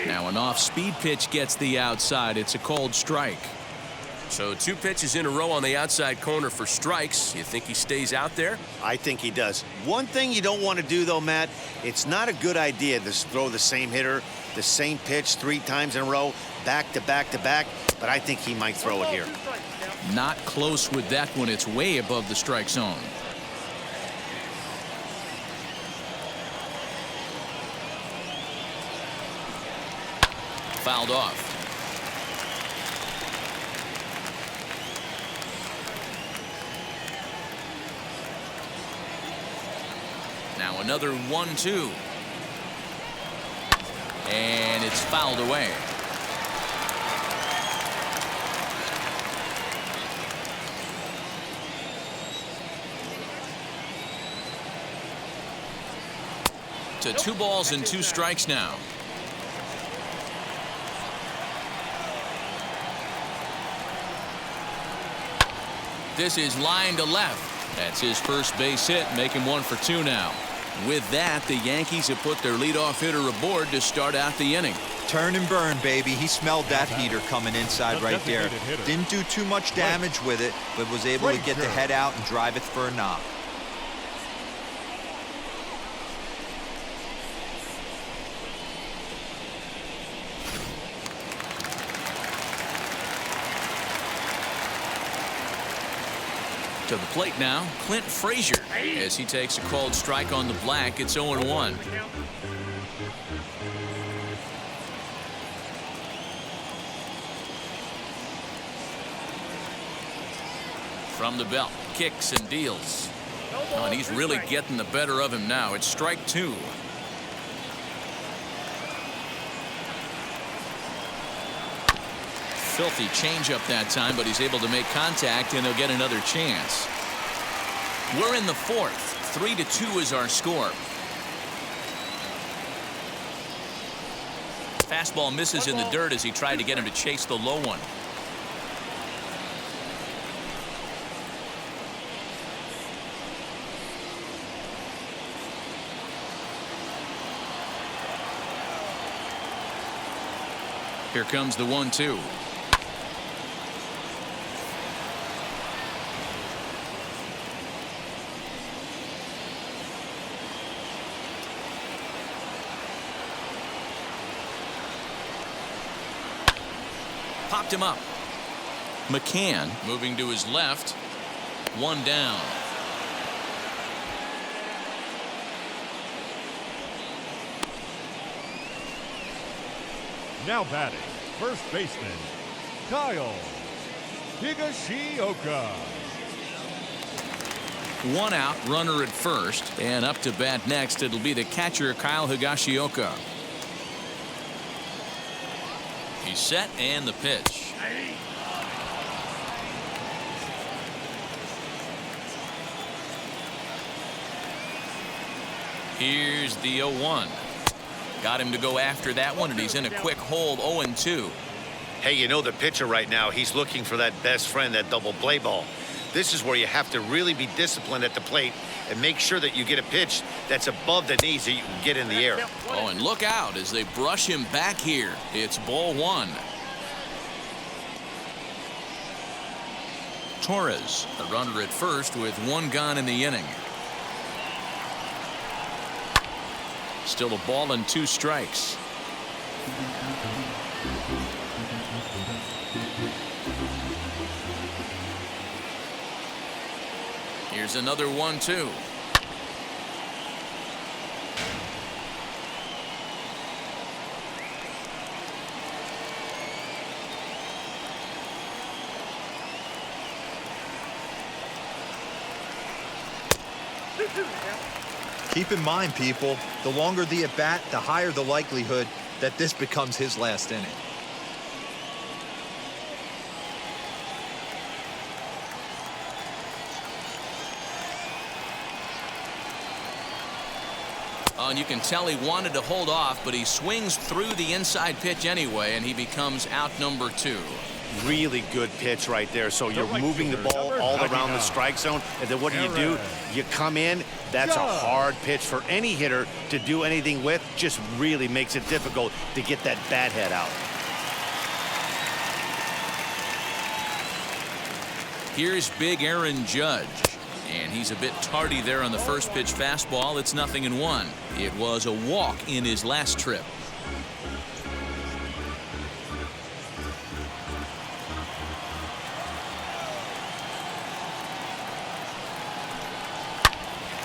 Now an off-speed pitch gets the outside. It's a called strike. So 2 pitches in a row on the outside corner for strikes. You think he stays out there? I think he does. One thing you don't want to do, though, Matt, it's not a good idea to throw the same hitter, the same pitch 3 times in a row, back to back to back, but I think he might throw it here. Not close with that one. It's way above the strike zone. Fouled off. Now another 1-2. And it's fouled away. To 2 balls and 2 strikes now. This is line to left. That's his first base hit, making 1 for 2 now. With that, the Yankees have put their leadoff hitter aboard to start out the inning. Turn and burn, baby. He smelled that heater coming inside right there. Didn't do too much damage with it, but was able to get the head out and drive it for a knock. To the plate now, Clint Frazier. As he takes a called strike on the black, it's 0-1. From the belt, kicks and deals. Oh, and he's really getting the better of him now. It's strike 2. Filthy changeup that time, but he's able to make contact, and he'll get another chance. We're in the 4th. 3-2 is our score. Fastball misses in the dirt as he tried to get him to chase the low one. Here comes the 1-2. Popped him up. McCann moving to his left. 1 down. Now batting, first baseman, Kyle Higashioka. 1 out, runner at first, and up to bat next. It'll be the catcher, Kyle Higashioka. He's set, and the pitch. Here's the 0-1. Got him to go after that one, and he's in a quick hold. 0-2. Hey, you know the pitcher right now, he's looking for that best friend, that double play ball. This is where you have to really be disciplined at the plate and make sure that you get a pitch that's above the knees that you can get in the air. Oh, and look out as they brush him back here. It's ball 1. Torres, the runner at first with 1 gone in the inning. Still a ball and 2 strikes. Here's another 1-2. Keep in mind, people, the longer the at-bat, the higher the likelihood that this becomes his last inning. And you can tell he wanted to hold off, but he swings through the inside pitch anyway, and he becomes out number 2. Really good pitch right there. So you're moving the ball all around the strike zone, and then what do? You come in. That's a hard pitch for any hitter to do anything with. Just really makes it difficult to get that bat head out. Here's big Aaron Judge. And he's a bit tardy there on the first pitch fastball. It's 0-1. It was a walk in his last trip.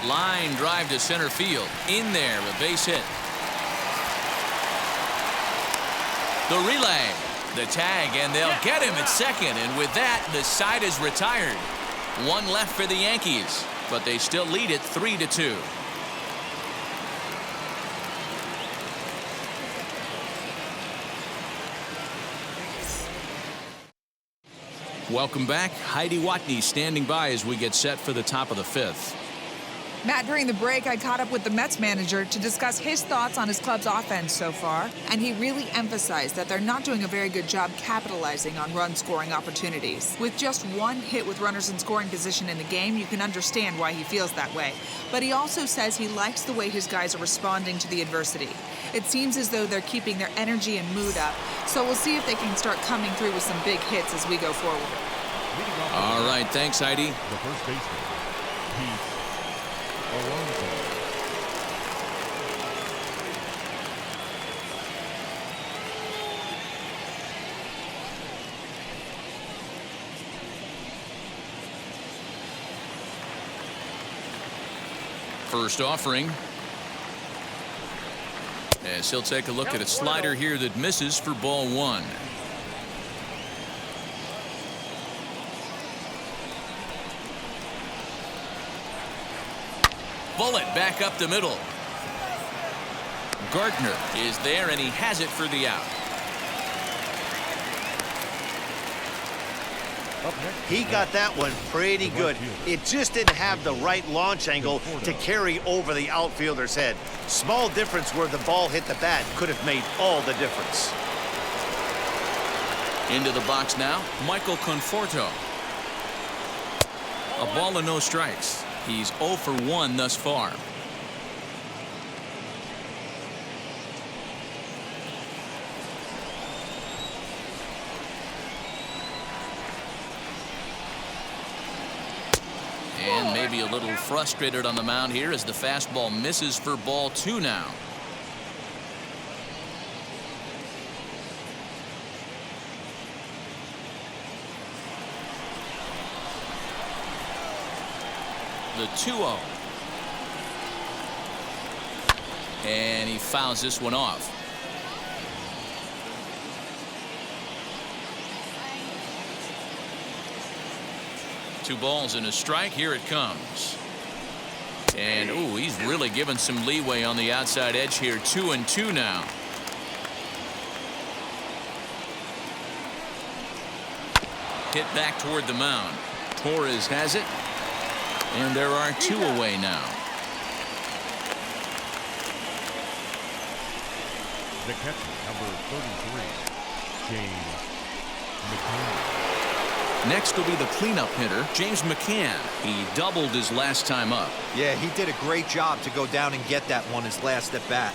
Line drive to center field. In there, a base hit. The relay. The tag, and they'll get him at second. And with that, the side is retired. One left for the Yankees, but they still lead it 3-2. Welcome back. Heidi Watney standing by as we get set for the top of the fifth. Matt, during the break, I caught up with the Mets manager to discuss his thoughts on his club's offense so far, and he really emphasized that they're not doing a very good job capitalizing on run-scoring opportunities. With just one hit with runners in scoring position in the game, you can understand why he feels that way. But he also says he likes the way his guys are responding to the adversity. It seems as though they're keeping their energy and mood up, so we'll see if they can start coming through with some big hits as we go forward. All right, thanks, Heidi. The first baseman, Pete Alonso. First offering. As he'll take a look at a slider here that misses for ball one. Bullet back up the middle. Gardner is there, and he has it for the out. He got that one pretty good. It just didn't have the right launch angle to carry over the outfielder's head. Small difference where the ball hit the bat could have made all the difference. Into the box now, Michael Conforto. A ball and no strikes. He's 0 for 1 thus far. And maybe a little frustrated on the mound here as the fastball misses for ball 2 now. The 2-0. And he fouls this one off. Two balls and a strike. Here it comes. And, ooh, he's really given some leeway on the outside edge here. 2-2 now. Hit back toward the mound. Torres has it. And there are 2 away now. The catcher, number 33, James McCann. Next will be the cleanup hitter, James McCann. He doubled his last time up. Yeah, he did a great job to go down and get that one his last at bat.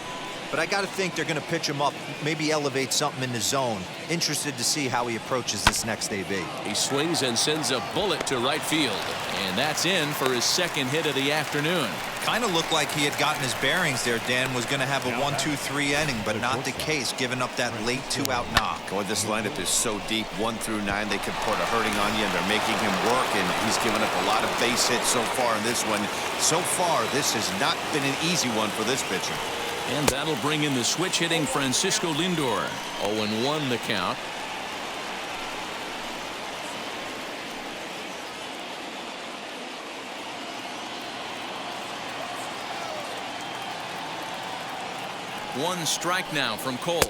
But I got to think they're going to pitch him up, maybe elevate something in the zone. Interested to see how he approaches this next AB. He swings and sends a bullet to right field. And that's in for his second hit of the afternoon. Kind of looked like he had gotten his bearings there. Dan was going to have a 1-2-3 inning, but not the case, giving up that late 2-out knock. Boy, this lineup is so deep, 1 through 9. They could put a hurting on you, and they're making him work, and he's given up a lot of base hits so far in this one. So far, this has not been an easy one for this pitcher. And that'll bring in the switch-hitting Francisco Lindor. 0-1 the count. One strike now from Cole.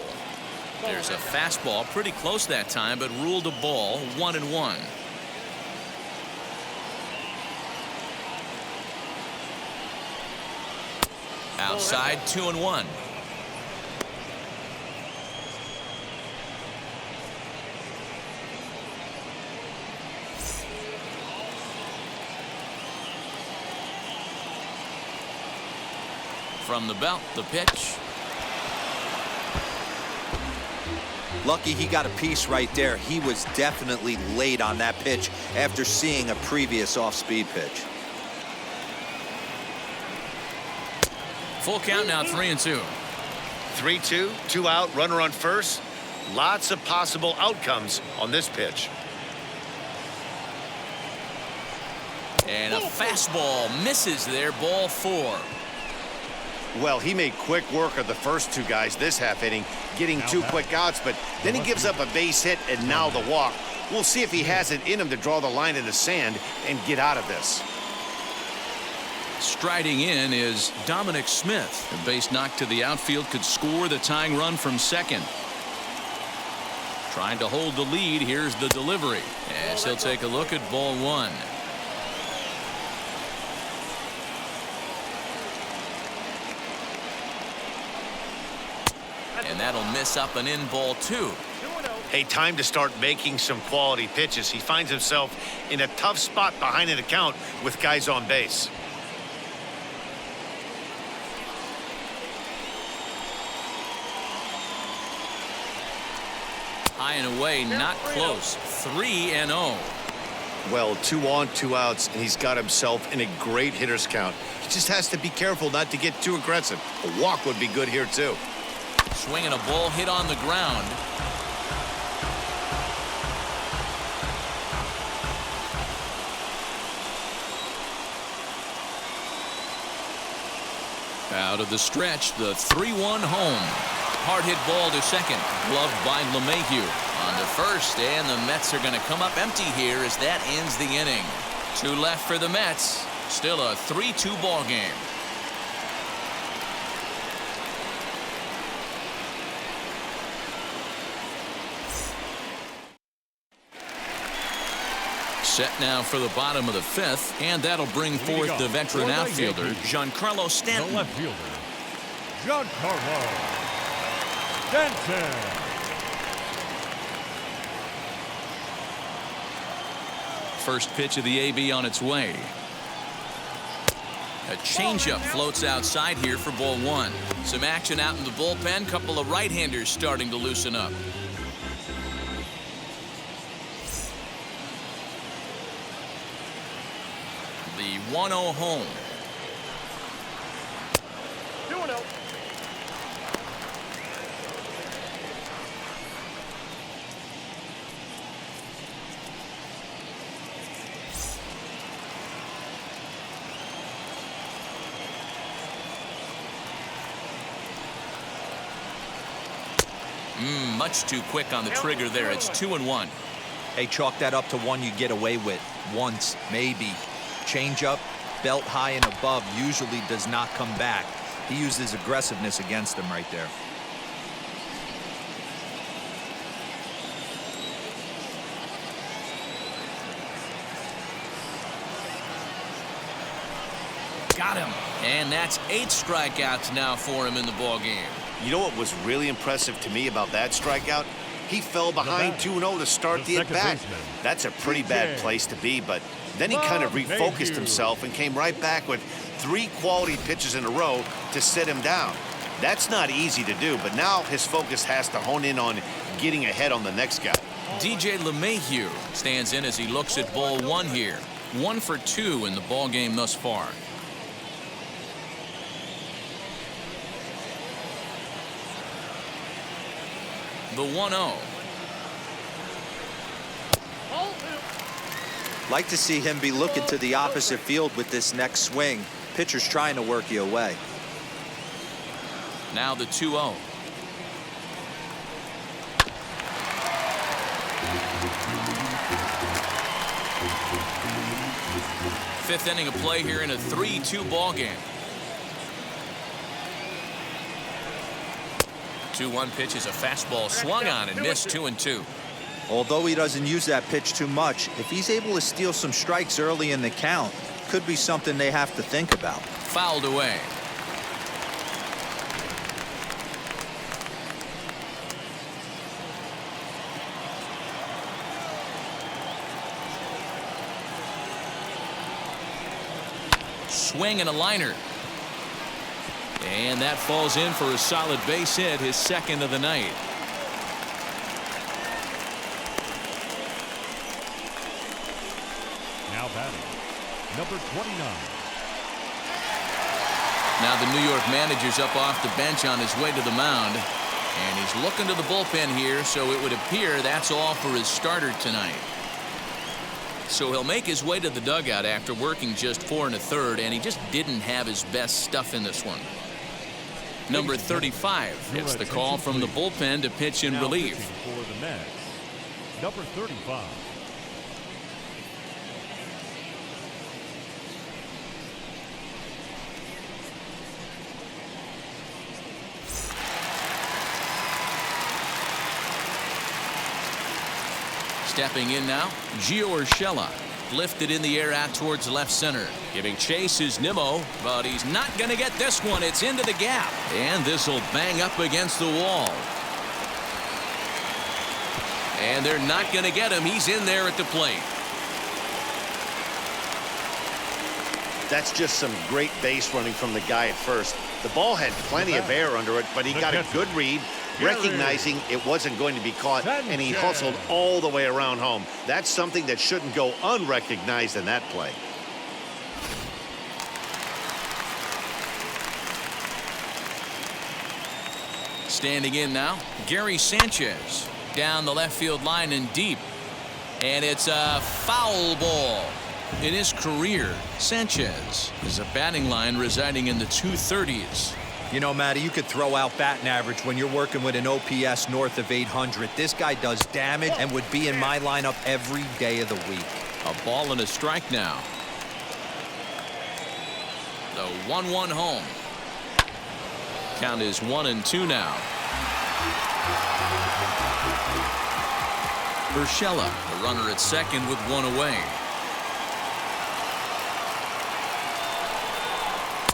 There's a fastball pretty close that time, but ruled a ball. 1-1. Outside, 2-1. From the belt, the pitch. Lucky he got a piece right there. He was definitely late on that pitch after seeing a previous off-speed pitch. Full count now, 3-2. 3-2, 2 out, runner on first. Lots of possible outcomes on this pitch. And a fastball misses there, ball 4. Well, he made quick work of the first two guys this half inning, getting 2 quick outs, but then he gives up a base hit and now the walk. We'll see if he has it in him to draw the line in the sand and get out of this. Striding in is Dominic Smith. A base knock to the outfield could score the tying run from second. Trying to hold the lead. Here's the delivery. As he'll take a look at ball 1. And that'll miss up and in, ball 2. Hey, time to start making some quality pitches. He finds himself in a tough spot behind an account with guys on base. High and away, not close. 3-0. Well, 2 on, 2 outs, and he's got himself in a great hitter's count. He just has to be careful not to get too aggressive. A walk would be good here, too. Swinging a ball hit on the ground. Out of the stretch, the 3-1 home. Hard hit ball to second. Gloved by LeMahieu. On to first, and the Mets are going to come up empty here as that ends the inning. 2 left for the Mets. Still a 3-2 ball game. Set now for the bottom of the 5th, and that'll bring forth the veteran outfielder, Giancarlo Stanton. The left fielder, Giancarlo Stanton. First pitch of the AB on its way. A changeup floats outside here for ball 1. Some action out in the bullpen. Couple of right-handers starting to loosen up. The 1-0 home. 2-0. Much too quick on the trigger there. It's 2-1. Hey, chalk that up to one you get away with once, maybe. Changeup, belt high and above, usually does not come back. He used his aggressiveness against him right there. Got him. And that's 8 strikeouts now for him in the ball game. You know what was really impressive to me about that strikeout? He fell behind 2-0 to start the at-bat. That's a pretty bad place to be, but then he kind of refocused himself and came right back with 3 quality pitches in a row to sit him down. That's not easy to do, but now his focus has to hone in on getting ahead on the next guy. DJ LeMahieu stands in as he looks at ball 1 here. 1 for 2 in the ball game thus far. The 1-0. Like to see him be looking to the opposite field with this next swing. Pitcher's trying to work you away. Now the 2-0. Fifth inning of play here in a 3-2 ball game. 2-1 pitch is a fastball swung on and missed 2-2. Although he doesn't use that pitch too much, if he's able to steal some strikes early in the count, could be something they have to think about. Fouled away. Swing and a liner. And that falls in for a solid base hit, his second of the night. Now batting, number 29. Now the New York manager's up off the bench on his way to the mound. And he's looking to the bullpen here, so it would appear that's all for his starter tonight. So he'll make his way to the dugout after working just 4 1/3, and he just didn't have his best stuff in this one. Number 35 gets the call from the bullpen to pitch in relief. For the Mets, number 35. Stepping in now, Gio Urshela. Lifted in the air out towards left center. Giving chase is Nimmo, but he's not going to get this one. It's into the gap. And this will bang up against the wall. And they're not going to get him. He's in there at the plate. That's just some great base running from the guy at first. The ball had plenty of air under it, but he got a good read, recognizing it wasn't going to be caught, and he hustled all the way around home. That's something that shouldn't go unrecognized in that play. Standing in now, Gary Sanchez. Down the left field line and deep. And it's a foul ball. In his career, Sanchez is a batting line residing in the 230s. You know, Matty, you could throw out batting average when you're working with an OPS north of 800. This guy does damage and would be in my lineup every day of the week. A ball and a strike now. The 1-1 home. Count is 1-2 now. Urshela, the runner at second with one away.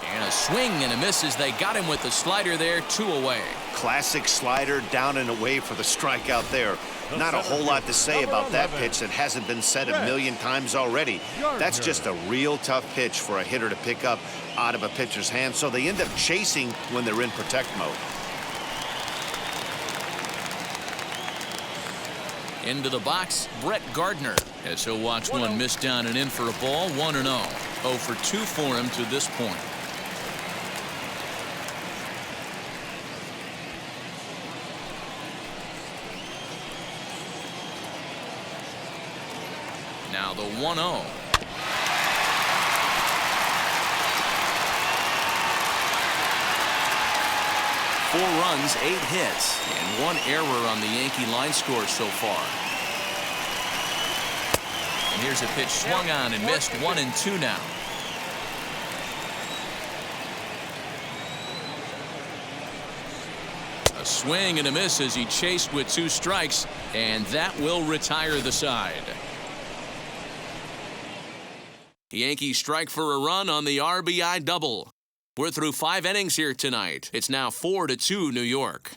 And a swing and a miss as they got him with the slider there, 2 away. Classic slider down and away for the strikeout there. Not a whole lot to say about that pitch that hasn't been said a million times already. That's just a real tough pitch for a hitter to pick up out of a pitcher's hand, so they end up chasing when they're in protect mode. Into the box, Brett Gardner, as he'll watch one miss down and in for a ball, 1-0. 0 for 2 for him to this point. Now the 1-0. Four runs, 8 hits, and 1 error on the Yankee line score so far. And here's a pitch swung on and missed, 1-2 now. A swing and a miss as he chased with 2 strikes, and that will retire the side. The Yankees strike for a run on the RBI double. We're through 5 innings here tonight. It's now 4-2 New York.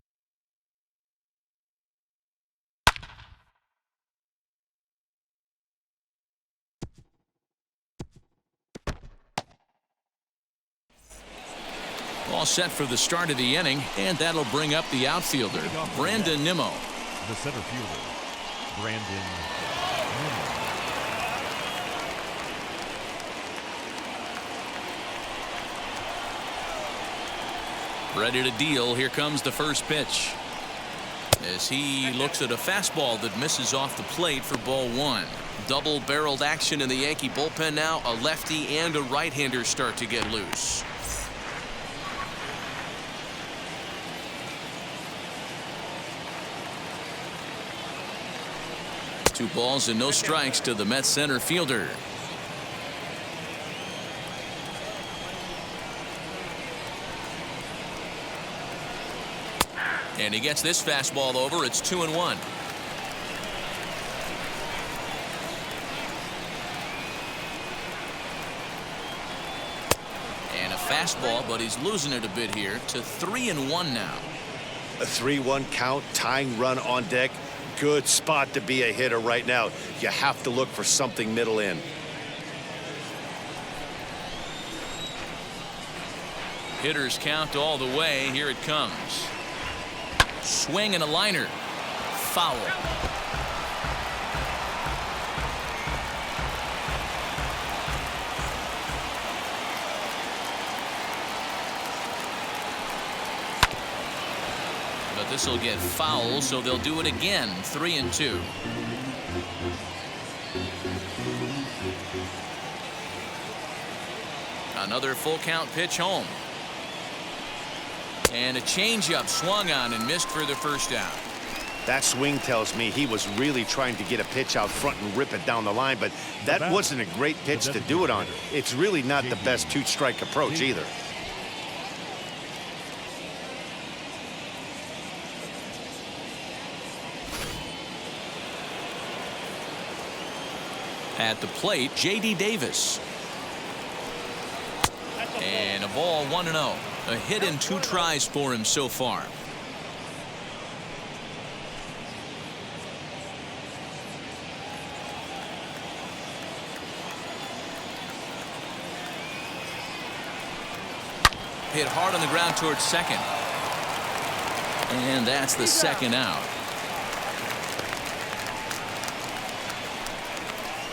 All set for the start of the inning, and that'll bring up the outfielder, Brandon Nimmo. The center fielder, Brandon Nimmo. Ready to deal. Here comes the first pitch. As he looks at a fastball that misses off the plate for ball 1. Double-barreled action in the Yankee bullpen now. A lefty and a right-hander start to get loose. Two balls and no strikes to the Mets center fielder. And he gets this fastball over. It's 2-1. And a fastball, but he's losing it a bit here to 3-1 now. A 3-1 count, tying run on deck. Good spot to be a hitter right now. You have to look for something middle in. Hitters count all the way. Here it comes. Swing and a liner. Foul. But this will get foul, so they'll do it again. 3-2. Another full count pitch home. And a changeup swung on and missed for the first out. That swing tells me he was really trying to get a pitch out front and rip it down the line, but that wasn't a great pitch to do it on. It's really not the best two-strike approach either. At the plate, J.D. Davis. And a ball 1-0. A hit in 2 tries for him so far. Hit hard on the ground towards second. And that's the second out.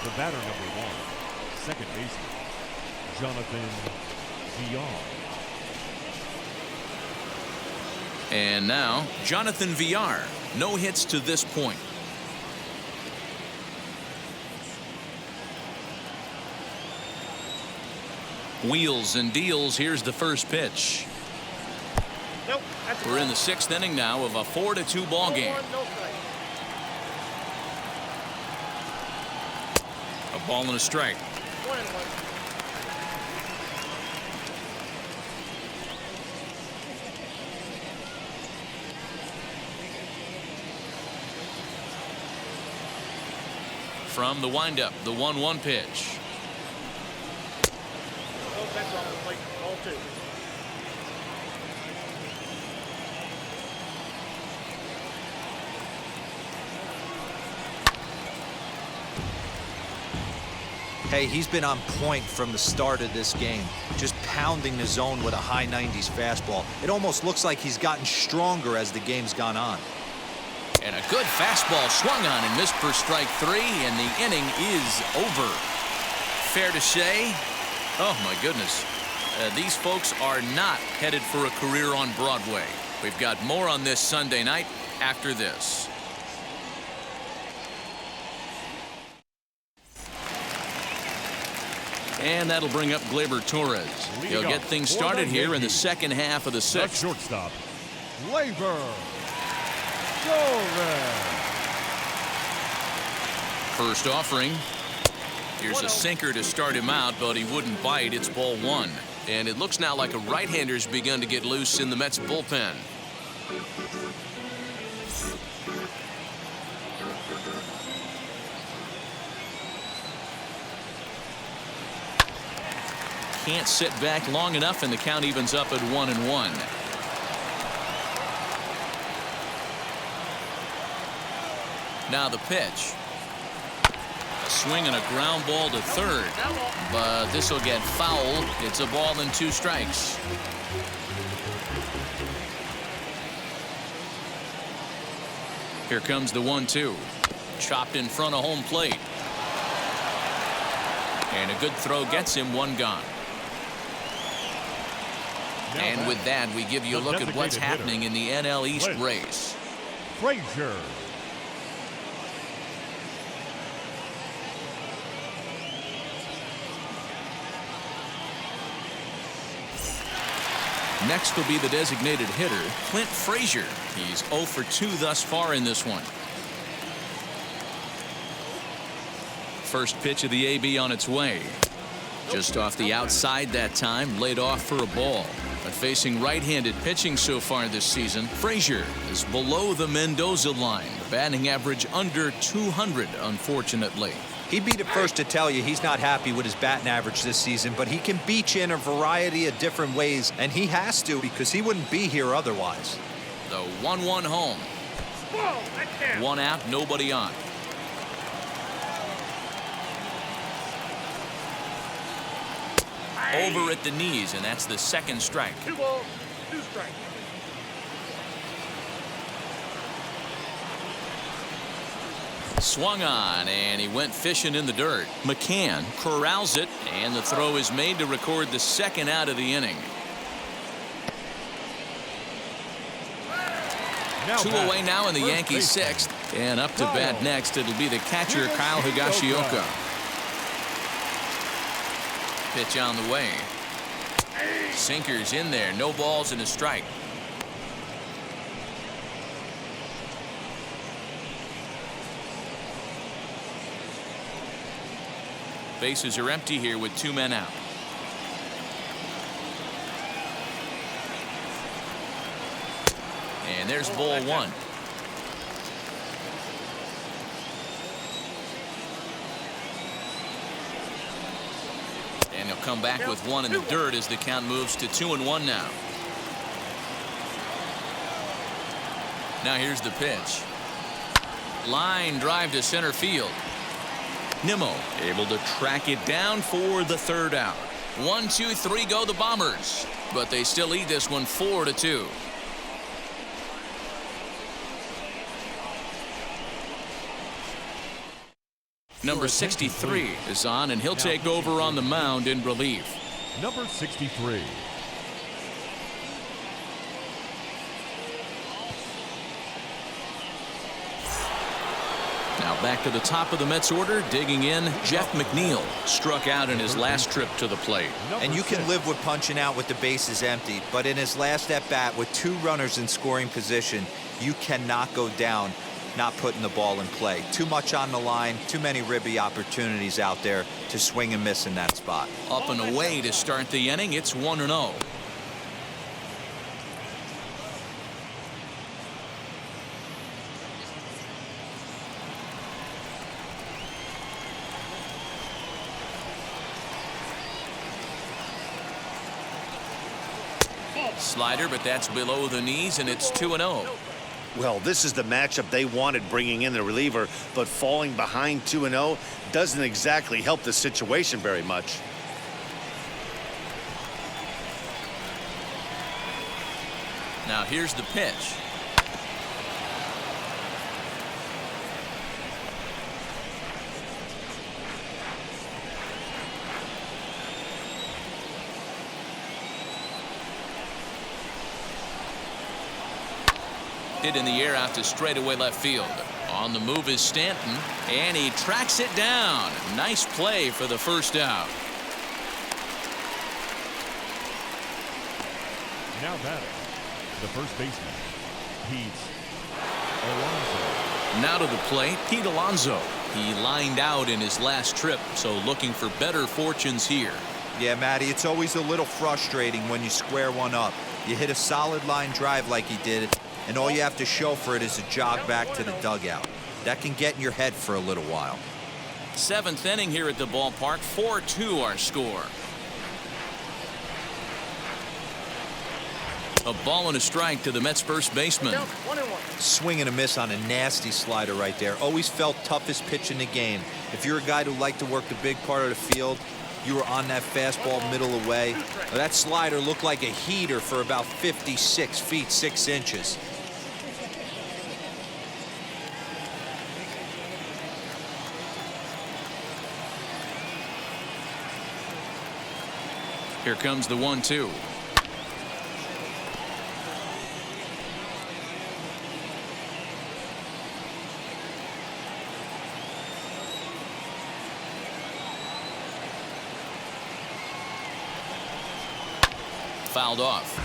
The batter number 1, second baseman, Jonathan Villar. And now, Jonathan Villar. No hits to this point. Wheels and deals. Here's the first pitch. Nope. We're in the 6th inning now of a 4-2 ball game. A ball and a strike. 1-1. From the windup, the 1-1 pitch. Oh, that's on the plate. Ball 2. Hey, he's been on point from the start of this game, just pounding the zone with a high 90s fastball. It almost looks like he's gotten stronger as the game's gone on. And a good fastball swung on and missed for strike 3, and the inning is over. Fair to say, oh my goodness, these folks are not headed for a career on Broadway. We've got more on this Sunday night after this. And that'll bring up Gleyber Torres. He'll get things started here in the second half of the 6th. Shortstop, Gleyber Torres. First offering. Here's a sinker to start him out, but he wouldn't bite. It's ball 1. And it looks now like a right-hander's begun to get loose in the Mets bullpen. Can't sit back long enough, and the count evens up at 1-1. Now the pitch. A swing and a ground ball to third. But this will get fouled. It's a ball and 2 strikes. Here comes the 1-2. Chopped in front of home plate. And a good throw gets him 1 gone. And with that, we give you a look at what's happening in the NL East race. Frazier. Next will be the designated hitter, Clint Frazier. He's 0 for 2 thus far in this one. First pitch of the AB on its way. Just off the outside that time, laid off for a ball. But facing right-handed pitching so far this season, Frazier is below the Mendoza line. Batting average under 200, unfortunately. He'd be the first to tell you he's not happy with his batting average this season, but he can beat you in a variety of different ways, and he has to because he wouldn't be here otherwise. The 1-1 home. 1 out, nobody on. over at the knees, and that's the second strike. 2 balls, 2 strikes. Swung on, and he went fishing in the dirt. McCann corrals it, and the throw is made to record the second out of the inning. Two away now in the Yankees' sixth, and up to bat next it'll be the catcher Kyle Higashioka. Pitch on the way. Sinkers in there, no balls and a strike. Bases are empty here with 2 men out. And there's ball 1. And he'll come back with 1 in the dirt as the count moves to 2-1 now. Now here's the pitch. Line drive to center field. Nimmo able to track it down for the third out. 1, 2, 3 go the Bombers, but they still lead this one 4-2. Number 63 is on, and he'll take over on the mound in relief. Number 63. Now back to the top of the Mets order, digging in, Jeff McNeil struck out in his last trip to the plate. And you can live with punching out with the bases empty, but in his last at bat with 2 runners in scoring position, you cannot go down not putting the ball in play. Too much on the line, too many ribby opportunities out there to swing and miss in that spot. Up and away to start the inning, it's 1-0. Slider, but that's below the knees, and it's 2-0. Well, this is the matchup they wanted, bringing in the reliever, but falling behind 2-0 doesn't exactly help the situation very much. Now here's the pitch. Hit in the air out to straightaway left field. On the move is Stanton, and he tracks it down. Nice play for the first out. Now batting, the first baseman, Pete Alonso. Now to the plate, Pete Alonso. He lined out in his last trip, so looking for better fortunes here. Yeah, Matty, it's always a little frustrating when you square one up. You hit a solid line drive like he did, and all you have to show for it is a jog back to the dugout. That can get in your head for a little while. 7th inning here at the ballpark. 4-2 our score. A ball and a strike to the Mets first baseman. 1-1. Swing and a miss on a nasty slider right there. Always felt toughest pitch in the game. If you're a guy who liked to work the big part of the field, you were on that fastball middle away. Well, that slider looked like a heater for about 56 feet 6 inches. Here comes the 1-2. Fouled off.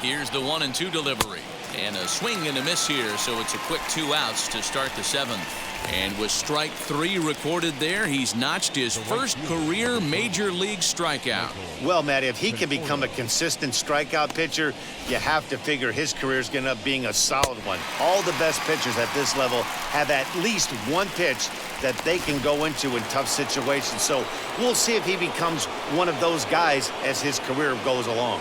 Here's the 1-2 delivery. And a swing and a miss here, so it's a quick 2 outs to start the 7th. And with strike 3 recorded there, he's notched his first career major league strikeout. Well, Matt, if he can become a consistent strikeout pitcher, you have to figure his career is going to end up being a solid one. All the best pitchers at this level have at least one pitch that they can go into in tough situations. So we'll see if he becomes one of those guys as his career goes along.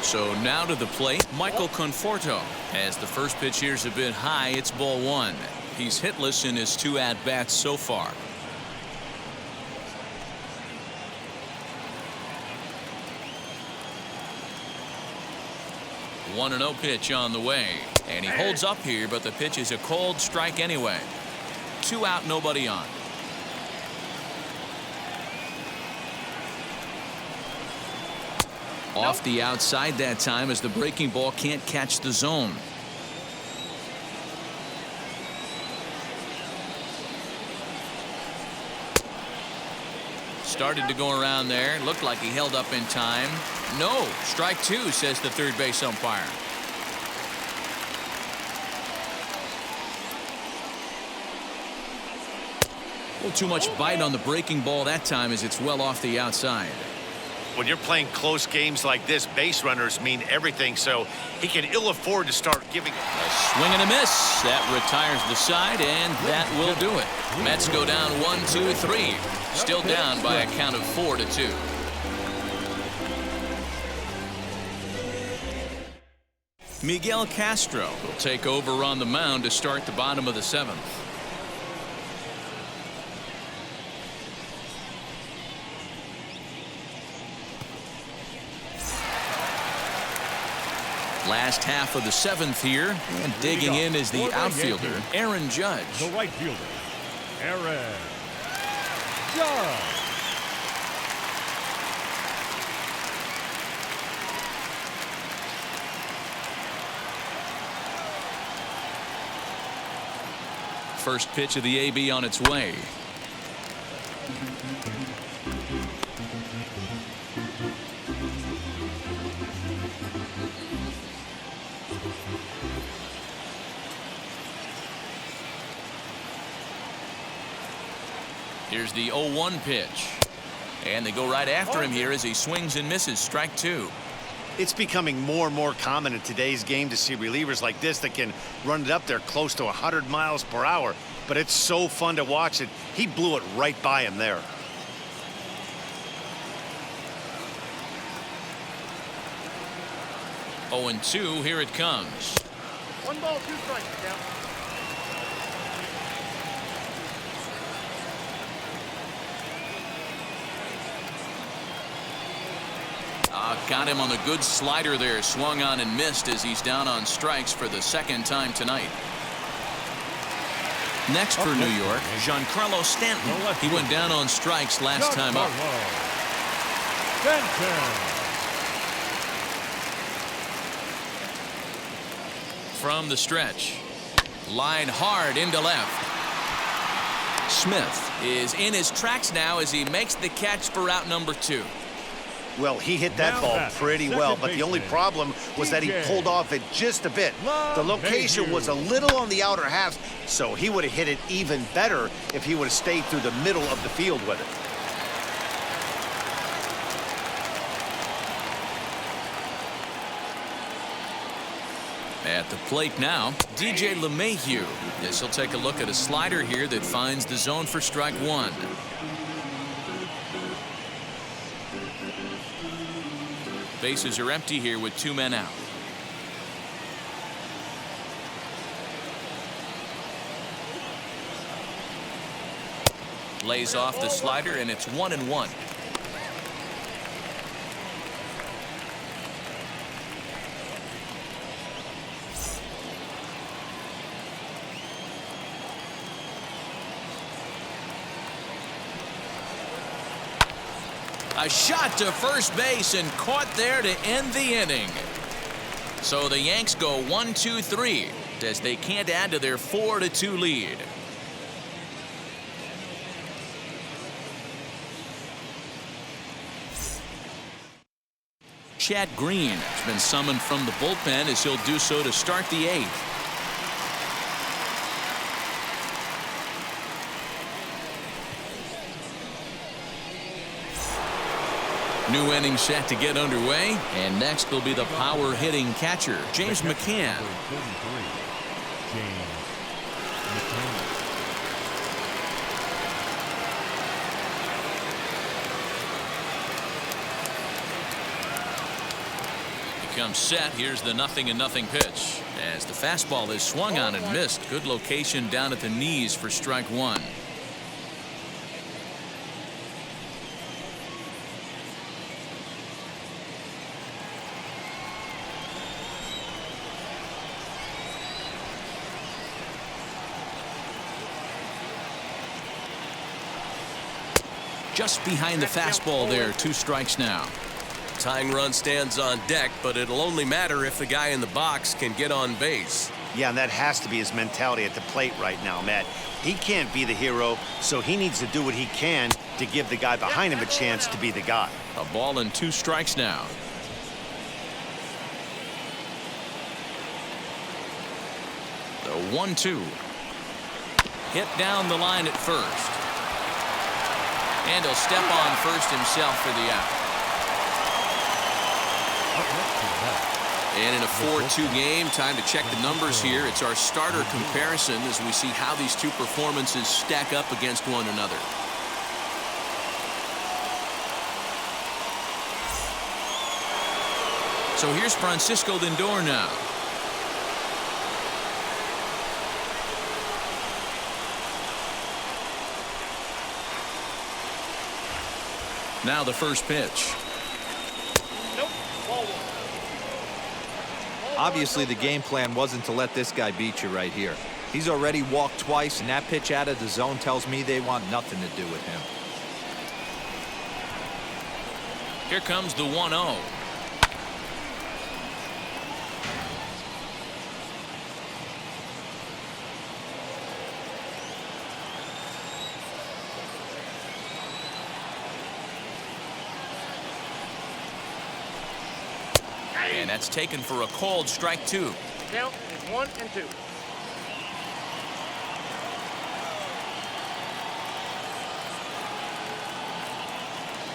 So now to the plate, Michael Conforto. As the first pitch here's a bit high, it's ball one. He's hitless in his 2 at-bats so far. 1-0 pitch on the way. And he holds up here, but the pitch is a cold strike anyway. 2 out, nobody on. Off the outside that time as the breaking ball can't catch the zone. Started to go around there. Looked like he held up in time. No, strike 2, says the third base umpire. A little too much bite on the breaking ball that time as it's well off the outside. When you're playing close games like this, base runners mean everything, so he can ill afford to start giving. A swing and a miss. That retires the side, and that will do it. Mets go down 1-2-3. Still down by a count of 4-2. Miguel Castro will take over on the mound to start the bottom of the 7th. Last half of the 7th here, and digging in is the outfielder, Aaron Judge. The right fielder, Aaron Judge. First pitch of the AB on its way. Here's the 0-1 pitch. And they go right after him here as he swings and misses. Strike 2. It's becoming more and more common in today's game to see relievers like this that can run it up there close to 100 miles per hour. But it's so fun to watch it. He blew it right by him there. Oh, 0-2. Here it comes. 1 ball, 2 strikes. Count. Got him on the good slider there. Swung on and missed as he's down on strikes for the 2nd time tonight. Next for New York, Giancarlo Stanton. He went down on strikes last time up. From the stretch. Line hard into left. Smith is in his tracks now as he makes the catch for out number 2. Well, he hit that ball pretty well, but the only problem was that he pulled off it just a bit. The location was a little on the outer half, so he would have hit it even better if he would have stayed through the middle of the field with it. At the plate now, DJ LeMahieu. Yes, he'll take a look at a slider here that finds the zone for strike 1. Bases are empty here with 2 men out. Lays off the slider, and it's 1-1. A shot to first base and caught there to end the inning. So the Yanks go 1-2-3 as they can't add to their 4-2 lead. Chad Green has been summoned from the bullpen as he'll do so to start the 8th. New inning set to get underway, and next will be the power hitting catcher, James McCann. comes set. Here's the 0-0 pitch. As the fastball is swung on and missed. Good location down at the knees for strike one. Just behind the fastball there. 2 strikes now. Tying run stands on deck, but it'll only matter if the guy in the box can get on base. Yeah, and that has to be his mentality at the plate right now, Matt. He can't be the hero, so he needs to do what he can to give the guy behind him a chance to be the guy. A ball and 2 strikes now. The 1-2. Hit down the line at first. And he'll step on first himself for the out. And in a 4-2 game, time to check the numbers here. It's our starter comparison as we see how these two performances stack up against one another. So here's Francisco Lindor now. Now the first pitch. Obviously, the game plan wasn't to let this guy beat you right here. He's already walked twice, and that pitch out of the zone tells me they want nothing to do with him. Here comes the 1-0. And that's taken for a called strike 2. Count is 1 and 2.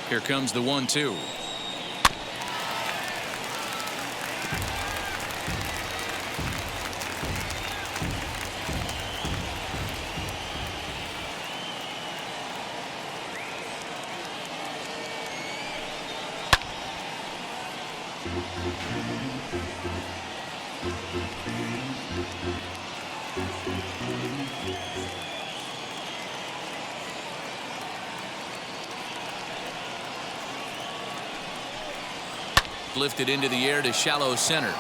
Here comes the 1-2. Lifted into the air to shallow center.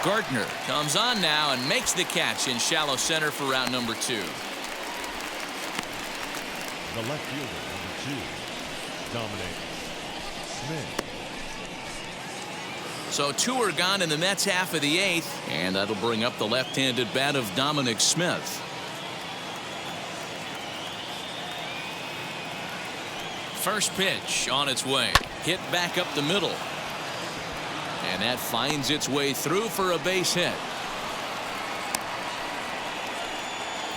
Gardner comes on now and makes the catch in shallow center for round number 2. The left fielder, number 2, Dominic Smith. So 2 are gone in the Mets half of the 8th, and that'll bring up the left-handed bat of Dominic Smith. First pitch on its way. Hit back up the middle. And that finds its way through for a base hit.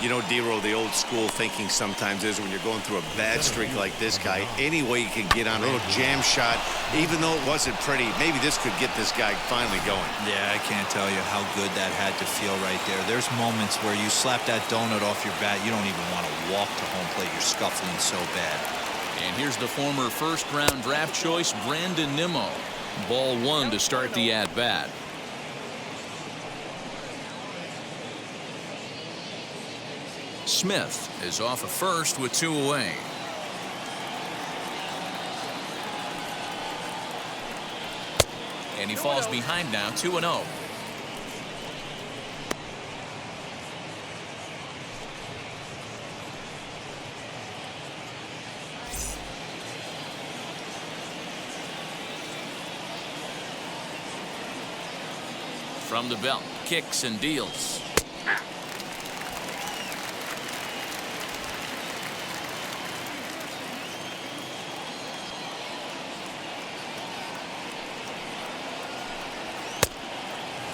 You know, D-Row, the old school thinking sometimes is when you're going through a bad streak like this guy, any way you can get on a little jam shot, even though it wasn't pretty, maybe this could get this guy finally going. Yeah, I can't tell you how good that had to feel right there. There's moments where you slap that donut off your bat, you don't even want to walk to home plate. You're scuffling so bad. And here's the former first-round draft choice, Brandon Nimmo. Ball 1 to start the at-bat. Smith is off of first with 2 away. And he falls behind now, 2-0. From the belt, kicks and deals.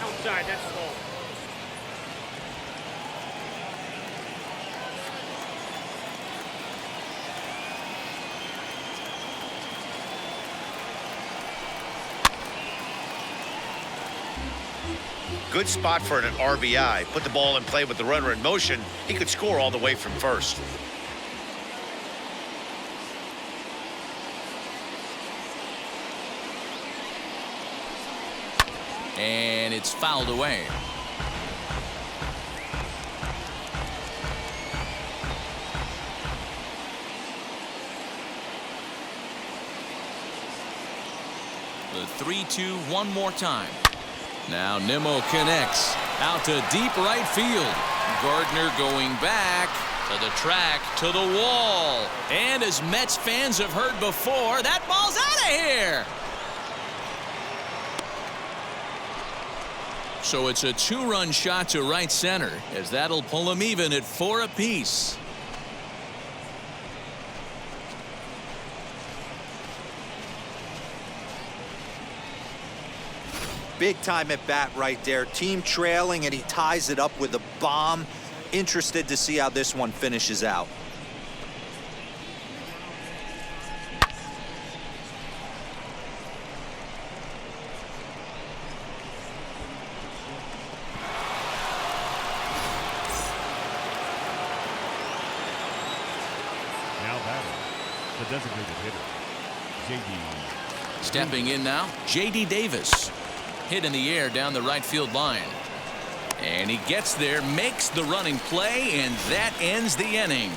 Outside, that's slow. Good spot for an RBI. Put the ball in play with the runner in motion. He could score all the way from first. And it's fouled away. The 3-2 one more time. Now Nimmo connects out to deep right field. Gardner going back to the track, to the wall. And as Mets fans have heard before, that ball's out of here. So it's a 2-run shot to right center, as that'll pull them even at 4 apiece. Big time at bat right there. Team trailing, and he ties it up with a bomb. Interested to see how this one finishes out. Now batting, the designated hitter, J.D. Stepping in now, J.D. Davis. Hit in the air down the right field line. And he gets there, makes the running play, and that ends the inning.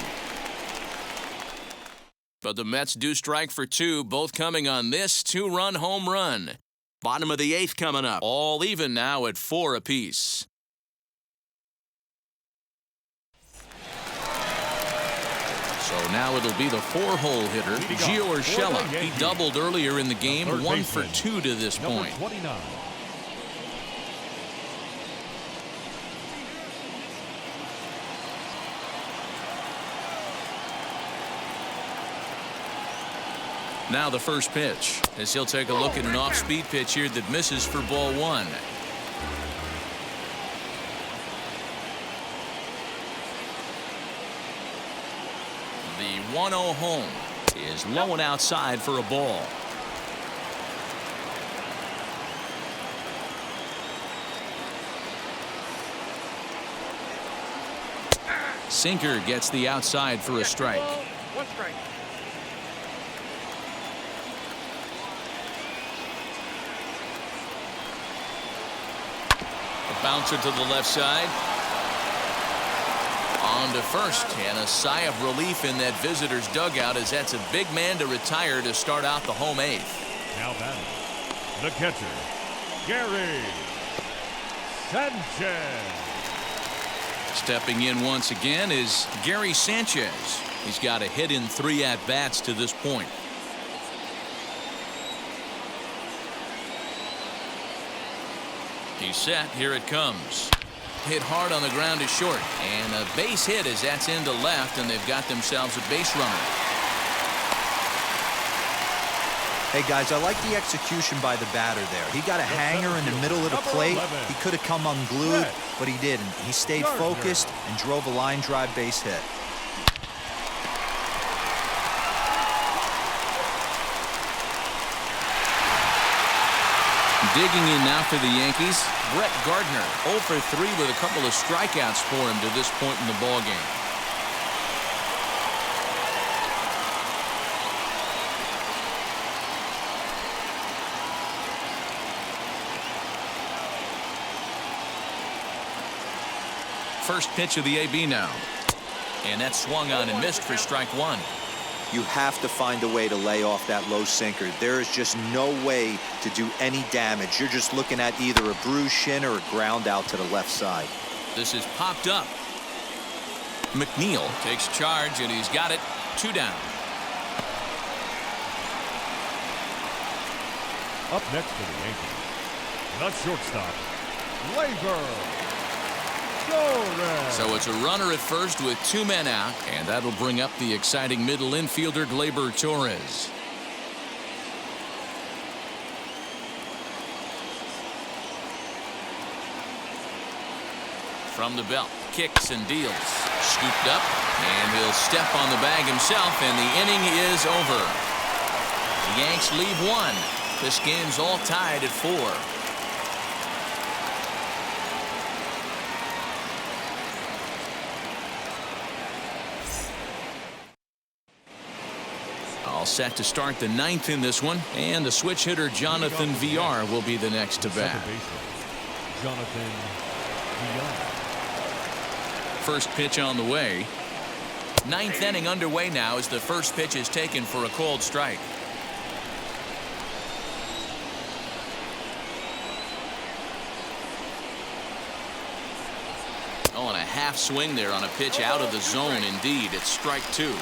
But the Mets do strike for 2, both coming on this 2-run home run. Bottom of the 8th coming up. All even now at 4 apiece. So now it'll be the 4-hole hitter, Gio Urshela. He doubled earlier in the game, 1 for 2 to this point. 29. Now the first pitch, as he'll take a look at an off-speed pitch here that misses for ball 1. The 1-0 home is low and outside for a ball. Sinker gets the outside for a strike. 1 strike. A bouncer to the left side. On to first, and a sigh of relief in that visitor's dugout, as that's a big man to retire to start out the home 8th. Now batting, the catcher, Gary Sanchez. Stepping in once again is Gary Sanchez. He's got a hit in 3 at-bats to this point. He's set. Here it comes. Hit hard on the ground to short, and a base hit as that's into left, and they've got themselves a base runner. Hey guys, I like the execution by the batter there. He got a hanger in the middle of the plate. He could have come unglued, but he didn't. He stayed focused and drove a line drive base hit. Digging in now for the Yankees, Brett Gardner, 0 for 3 with a couple of strikeouts for him to this point in the ballgame. First pitch of the AB now. And that swung on and missed for strike 1. You have to find a way to lay off that low sinker. There is just no way to do any damage. You're just looking at either a bruised shin or a ground out to the left side. This is popped up. McNeil takes charge, and he's got it. 2 down. Up next for the Yankees, the shortstop, Gleyber. So it's a runner at first with 2 men out, and that'll bring up the exciting middle infielder Gleyber Torres. From the belt, kicks and deals. Scooped up, and he'll step on the bag himself, and the inning is over. The Yanks leave 1. This game's all tied at 4. set to start the ninth in this one, and the switch hitter Jonathan VR will be the next to bat. Jonathan VR. First pitch on the way. Ninth inning underway now as the first pitch is taken for a called strike. Oh, and a half swing there on a pitch out of the zone. Indeed, it's strike two.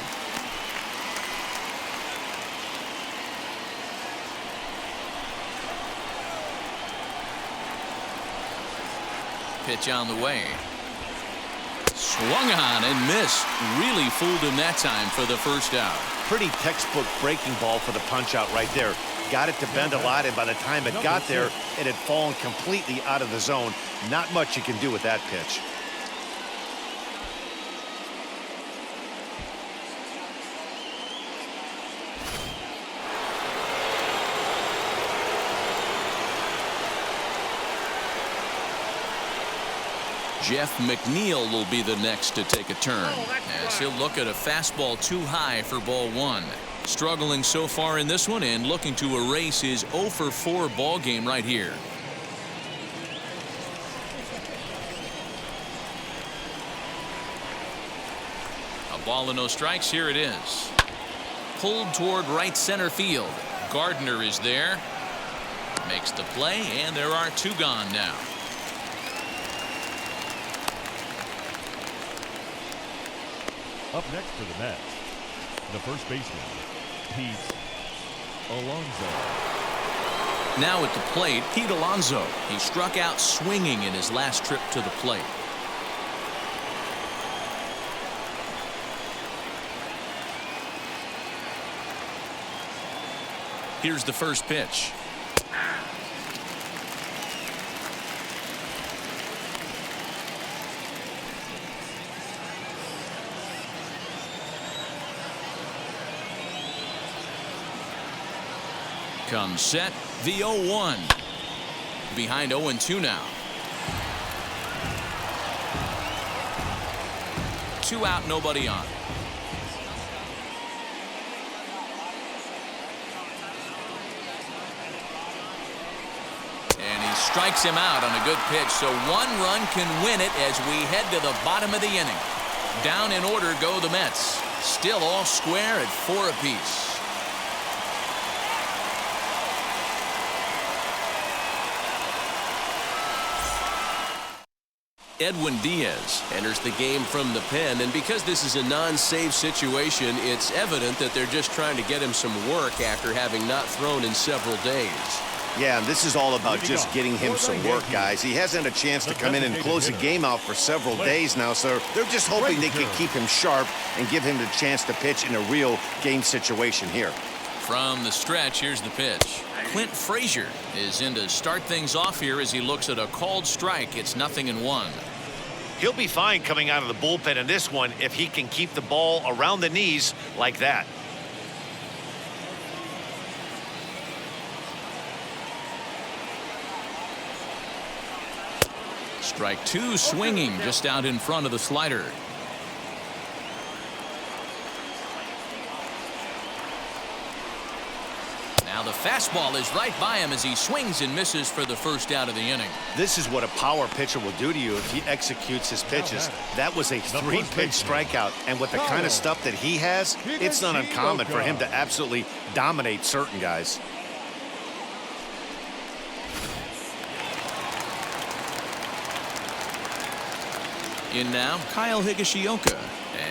Pitch on the way. Swung on and missed. Really fooled him that time for the first out. Pretty textbook breaking ball for the punch out right there. Got it to bend a lot, and by the time it got there, it had fallen completely out of the zone. Not much you can do with that pitch. Jeff McNeil will be the next to take a turn, as he'll look at a fastball too high for ball one. Struggling so far in this one and looking to erase his 0 for 4 ball game right here. A ball and no strikes. Here it is. Pulled toward right center field. Gardner is there. Makes the play, and there are two gone now. Up next for the Mets, the first baseman, Pete Alonso. Now at the plate, Pete Alonso. He struck out swinging in his last trip to the plate. Here's the first pitch. Comes set, the 0-1. Behind 0-2 now. 2 out, nobody on. And he strikes him out on a good pitch, so 1 run can win it as we head to the bottom of the inning. Down in order go the Mets. Still all square at 4 apiece. Edwin Diaz enters the game from the pen, and because this is a non-save situation, it's evident that they're just trying to get him some work after having not thrown in several days. Yeah, and this is all about just getting him some work, guys. He hasn't had a chance to come in and close the game out for several days now, so they're just hoping they can keep him sharp and give him the chance to pitch in a real game situation here. From the stretch, here's the pitch. Clint Frazier is in to start things off here as he looks at a called strike. It's 0-1. He'll be fine coming out of the bullpen in this one if he can keep the ball around the knees like that. Strike 2 swinging just out in front of the slider. Now the fastball is right by him as he swings and misses for the first out of the inning. This is what a power pitcher will do to you if he executes his pitches. That was a 3-pitch strikeout, and with the kind of stuff that he has, it's not uncommon for him to absolutely dominate certain guys. In now, Kyle Higashioka.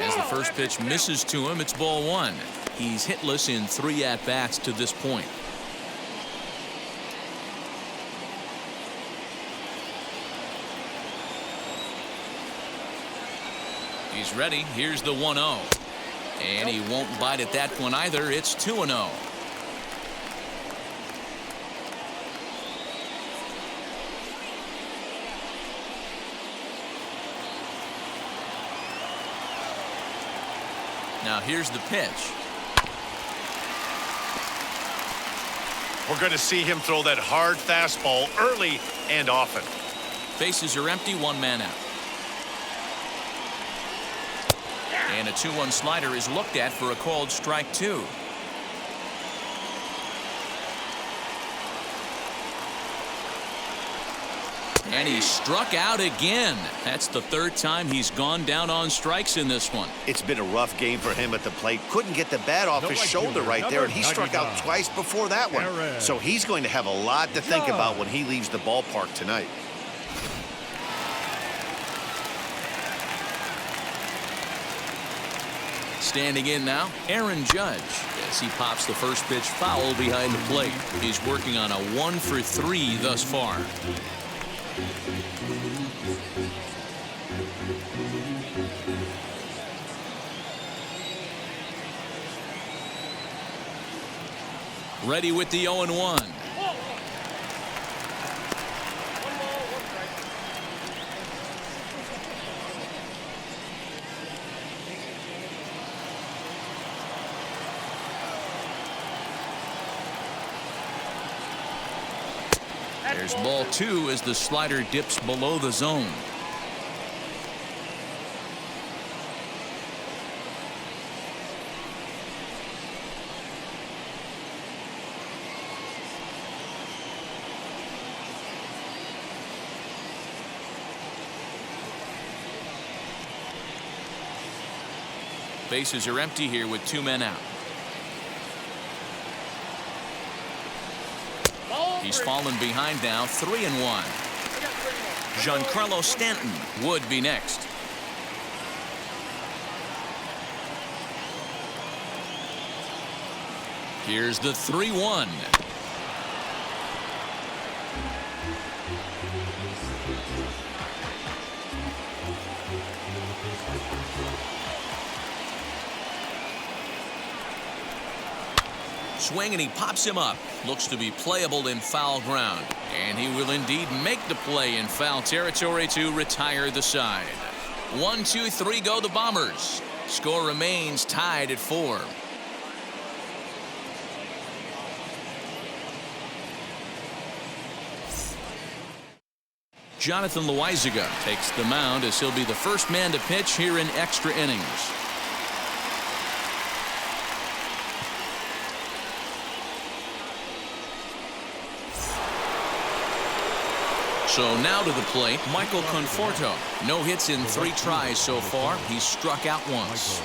As the first pitch misses to him, it's ball 1. He's hitless in 3 at-bats to this point. He's ready. Here's the 1-0. And he won't bite at that one either. It's 2-0. Now here's the pitch. We're going to see him throw that hard fastball early and often. Bases are empty, 1 man out. And a 2-1 slider is looked at for a called strike 2. And he struck out again. That's the third time he's gone down on strikes in this one. It's been a rough game for him at the plate. Couldn't get the bat off his shoulder right there, and he struck out twice before that one. So he's going to have a lot to think about when he leaves the ballpark tonight. Standing in now, Aaron Judge, as he pops the first pitch foul behind the plate. He's working on a 1-for-3 thus far. Ready with the 0-1. There's ball 2 as the slider dips below the zone. Bases are empty here with 2 men out. He's fallen behind now, 3-1. Giancarlo Stanton would be next. Here's the 3-1. Swing, and he pops him up. Looks to be playable in foul ground. And he will indeed make the play in foul territory to retire the side. 1, 2, 3 go the Bombers. Score remains tied at 4. Jonathan Loaizaga takes the mound as he'll be the first man to pitch here in extra innings. So now to the plate, Michael Conforto. No hits in 3 tries so far. He's struck out once.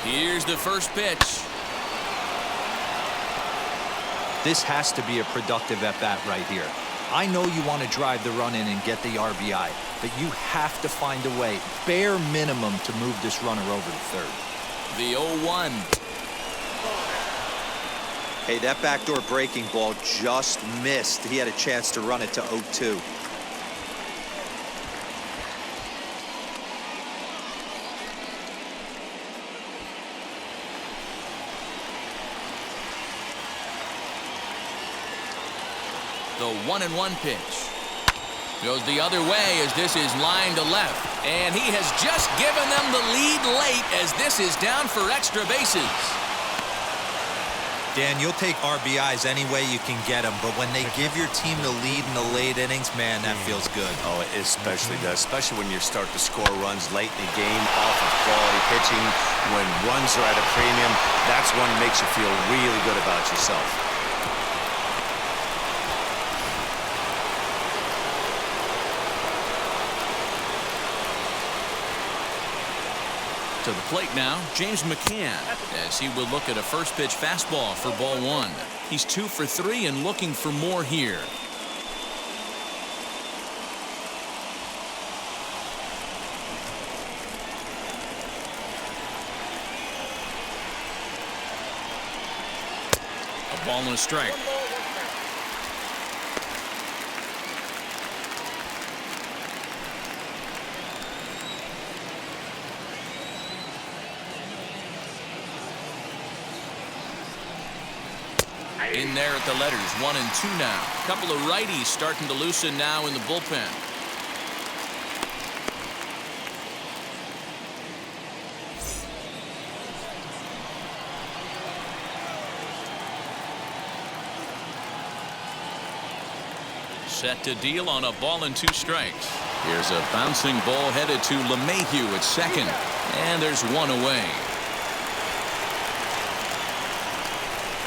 Here's the first pitch. This has to be a productive at-bat right here. I know you want to drive the run in and get the RBI, but you have to find a way, bare minimum, to move this runner over to third. The 0-1. Hey, that backdoor breaking ball just missed. He had a chance to run it to 0-2. The 1-1 pitch. Goes the other way as this is lined to left. And he has just given them the lead late as this is down for extra bases. Dan, you'll take RBIs any way you can get them, but when they give your team the lead in the late innings, man, that feels good. Oh, it especially does, especially when you start to score runs late in the game off of quality pitching. When runs are at a premium, that's when it makes you feel really good about yourself. To the plate now, James McCann, as he will look at a first pitch fastball for ball 1. He's 2 for 3 and looking for more here. A ball and a strike. In there at the letters, 1 and 2 now. A couple of righties starting to loosen now in the bullpen. Set to deal on a ball and 2 strikes. Here's a bouncing ball headed to LeMahieu at second. And there's 1 away.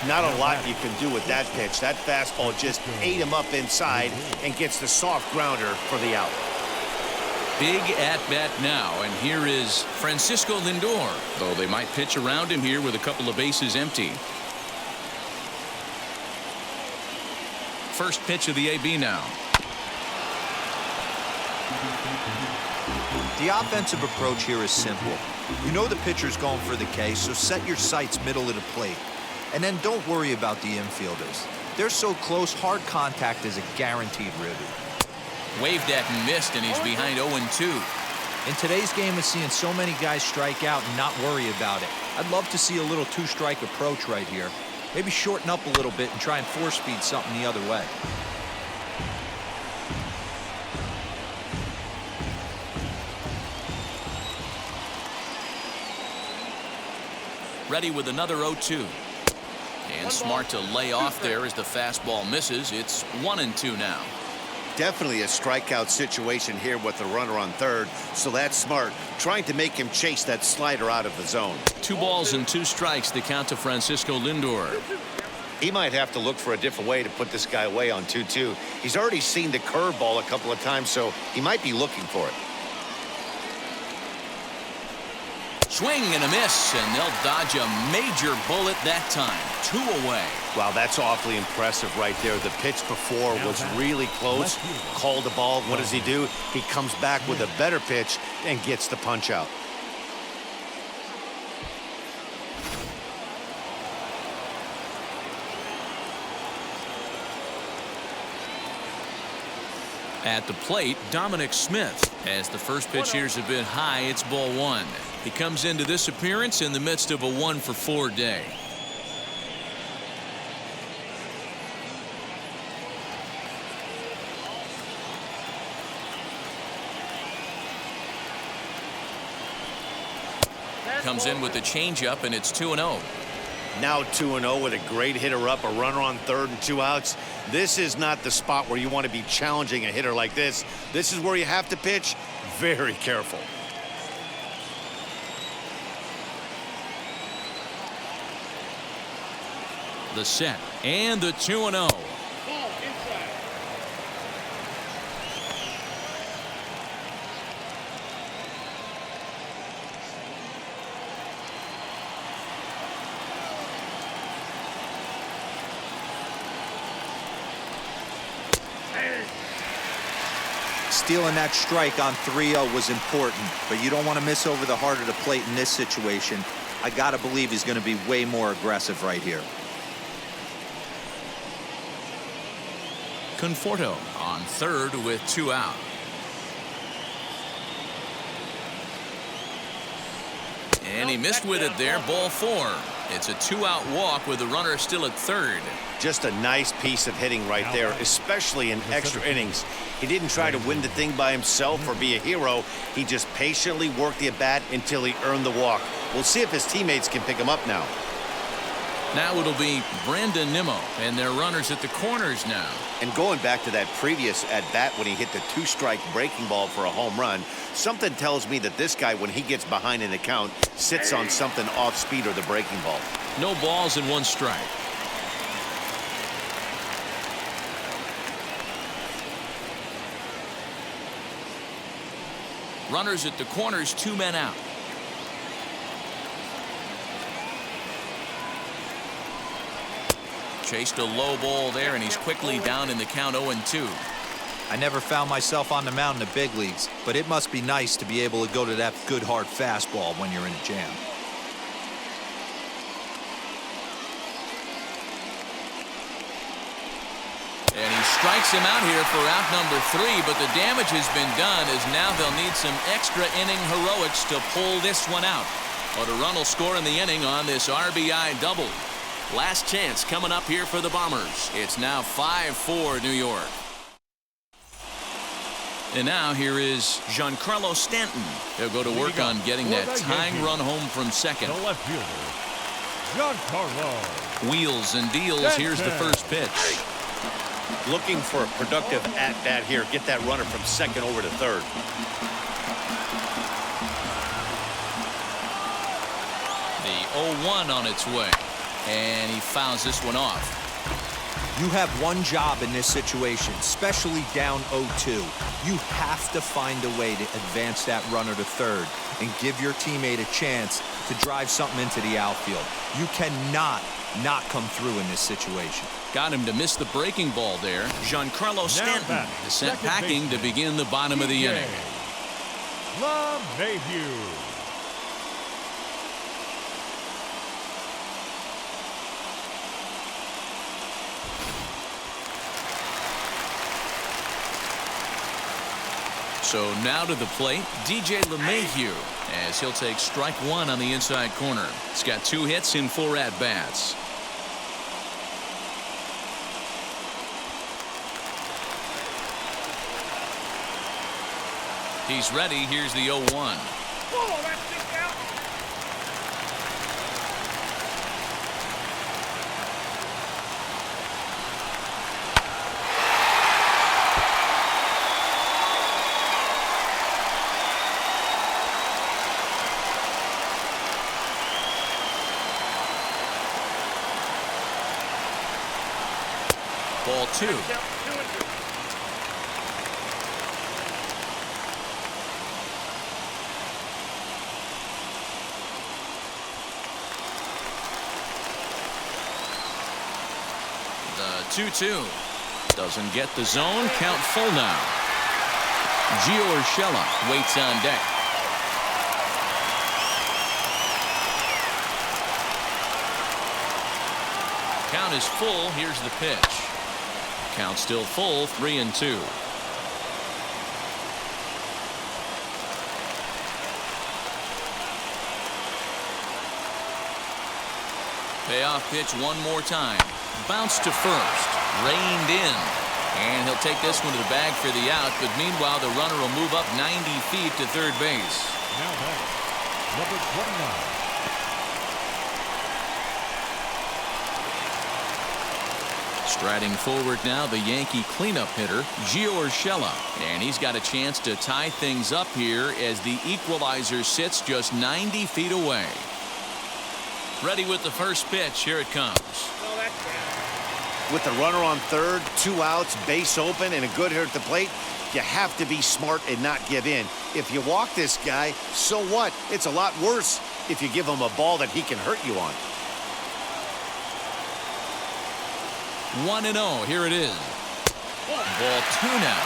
Not a lot you can do with that pitch. That fastball just ate him up inside and gets the soft grounder for the out. Big at-bat now, and here is Francisco Lindor, though they might pitch around him here with a couple of bases empty. First pitch of the AB now. The offensive approach here is simple. You know the pitcher's going for the K, so set your sights middle of the plate. And then don't worry about the infielders. They're so close, hard contact is a guaranteed ribby. Waved at and missed, and he's behind 0-2. In today's game of seeing so many guys strike out and not worry about it, I'd love to see a little two-strike approach right here. Maybe shorten up a little bit and try and force-feed something the other way. Ready with another 0-2. And smart to lay off there as the fastball misses. It's 1-2 now. Definitely a strikeout situation here with the runner on third, so that's smart, trying to make him chase that slider out of the zone. 2 balls and 2 strikes, the count to Francisco Lindor. He might have to look for a different way to put this guy away on 2-2. He's already seen the curveball a couple of times, so he might be looking for it. Swing and a miss, and they'll dodge a major bullet that time. 2 away. Wow, that's awfully impressive right there. The pitch before was really close. Called the ball. What does he do? He comes back with a better pitch and gets the punch out. At the plate, Dominic Smith. As the first pitch here's a bit high, it's ball 1. He comes into this appearance in the midst of a 1-for-4 day. Comes in with the changeup, and it's 2-0. Now 2-0 with a great hitter up, a runner on third and 2 outs. This is not the spot where you want to be challenging a hitter like this. This is where you have to pitch very careful. The set and the 2-0. Stealing that strike on 3-0 was important, but you don't want to miss over the heart of the plate in this situation. I got to believe he's going to be way more aggressive right here. Conforto on third with 2 out. And he missed with it there, ball 4. It's a 2-out walk with the runner still at third. Just a nice piece of hitting right there, especially in extra innings. He didn't try to win the thing by himself or be a hero. He just patiently worked the at-bat until he earned the walk. We'll see if his teammates can pick him up now. Now it'll be Brandon Nimmo, and their runners at the corners now. And going back to that previous at-bat when he hit the 2-strike breaking ball for a home run, something tells me that this guy, when he gets behind in the count, sits on something off speed or the breaking ball. No balls and 1 strike. Runners at the corners, 2 men out. Chased a low ball there, and he's quickly down in the count 0-2. I never found myself on the mound in the big leagues, but it must be nice to be able to go to that good hard fastball when you're in a jam. And he strikes him out here for out number 3, but the damage has been done, as now they'll need some extra inning heroics to pull this one out. But a run will score in the inning on this RBI double. Last chance coming up here for the Bombers. It's now 5-4 New York. And now here is Giancarlo Stanton. He'll go to work on getting that tying run home from second. The left fielder, Giancarlo. Wheels and deals. Here's the first pitch. Looking for a productive at-bat here. Get that runner from second over to third. The 0-1 on its way. and he fouls this one off. You have one job in this situation, especially down 0-2. You have to find a way to advance that runner to third and give your teammate a chance to drive something into the outfield. You cannot not come through in this situation. Got him to miss the breaking ball there. Giancarlo Stanton is sent packing to begin the bottom of the inning. LeMahieu. So now to the plate, DJ LeMahieu, as he'll take strike one on the inside corner. He's got 2 hits in 4 at-bats. He's ready. Here's the 0-1. Whoa, that's kicked out. Ball 2. Count 2-2. The 2-2. Doesn't get the zone. Count full now. Gio Urshela waits on deck. Count is full. Here's the pitch. Count still full, 3-2. Payoff pitch one more time. Bounce to first. Reined in. And he'll take this one to the bag for the out. But meanwhile, the runner will move up 90 feet to third base. Now back, number 29. Striding forward now, the Yankee cleanup hitter, Gio Urshela. And he's got a chance to tie things up here as the equalizer sits just 90 feet away. Ready with the first pitch. Here it comes. No, that's bad. With the runner on third, 2 outs, base open, and a good hitter at the plate, you have to be smart and not give in. If you walk this guy, so what? It's a lot worse if you give him a ball that he can hurt you on. 1-0. Here it is. Ball 2 now.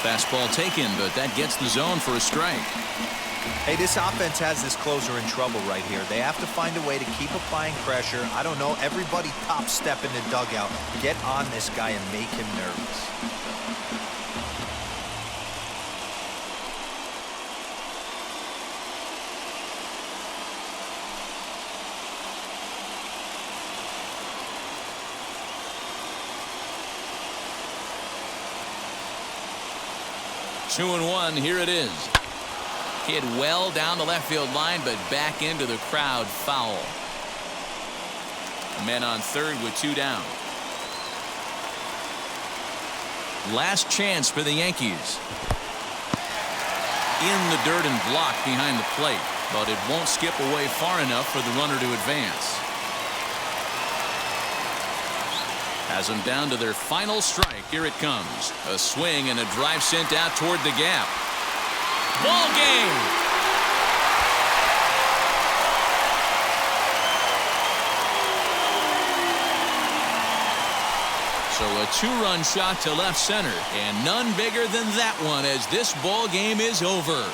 Fastball taken, but that gets the zone for a strike. Hey, this offense has this closer in trouble right here. They have to find a way to keep applying pressure. I don't know, everybody top step in the dugout. Get on this guy and make him nervous. Two and one. Here it is. Hit well down the left field line, but back into the crowd. Foul. Men on third with 2 down. Last chance for the Yankees. In the dirt and blocked behind the plate, but it won't skip away far enough for the runner to advance. Has them down to their final strike. Here it comes. A swing and a drive sent out toward the gap. Ball game. So a 2-run shot to left center, and none bigger than that one as this ball game is over.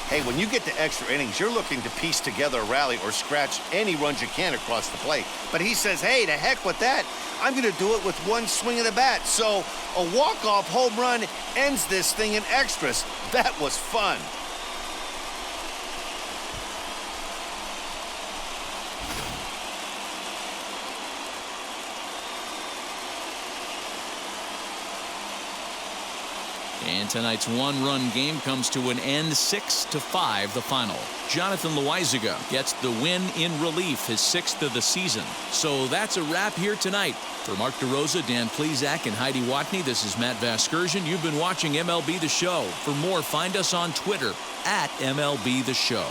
Hey, when you get to extra innings, you're looking to piece together a rally or scratch any runs you can across the plate. But he says, hey, to heck with that. I'm going to do it with one swing of the bat. So a walk-off home run ends this thing in extras. That was fun. And tonight's one-run game comes to an end, 6-5 the final. Jonathan Loizaga gets the win in relief, his 6th of the season. So that's a wrap here tonight. For Mark DeRosa, Dan Plesac, and Heidi Watney, this is Matt Vasgersian. You've been watching MLB The Show. For more, find us on Twitter @MLB The Show.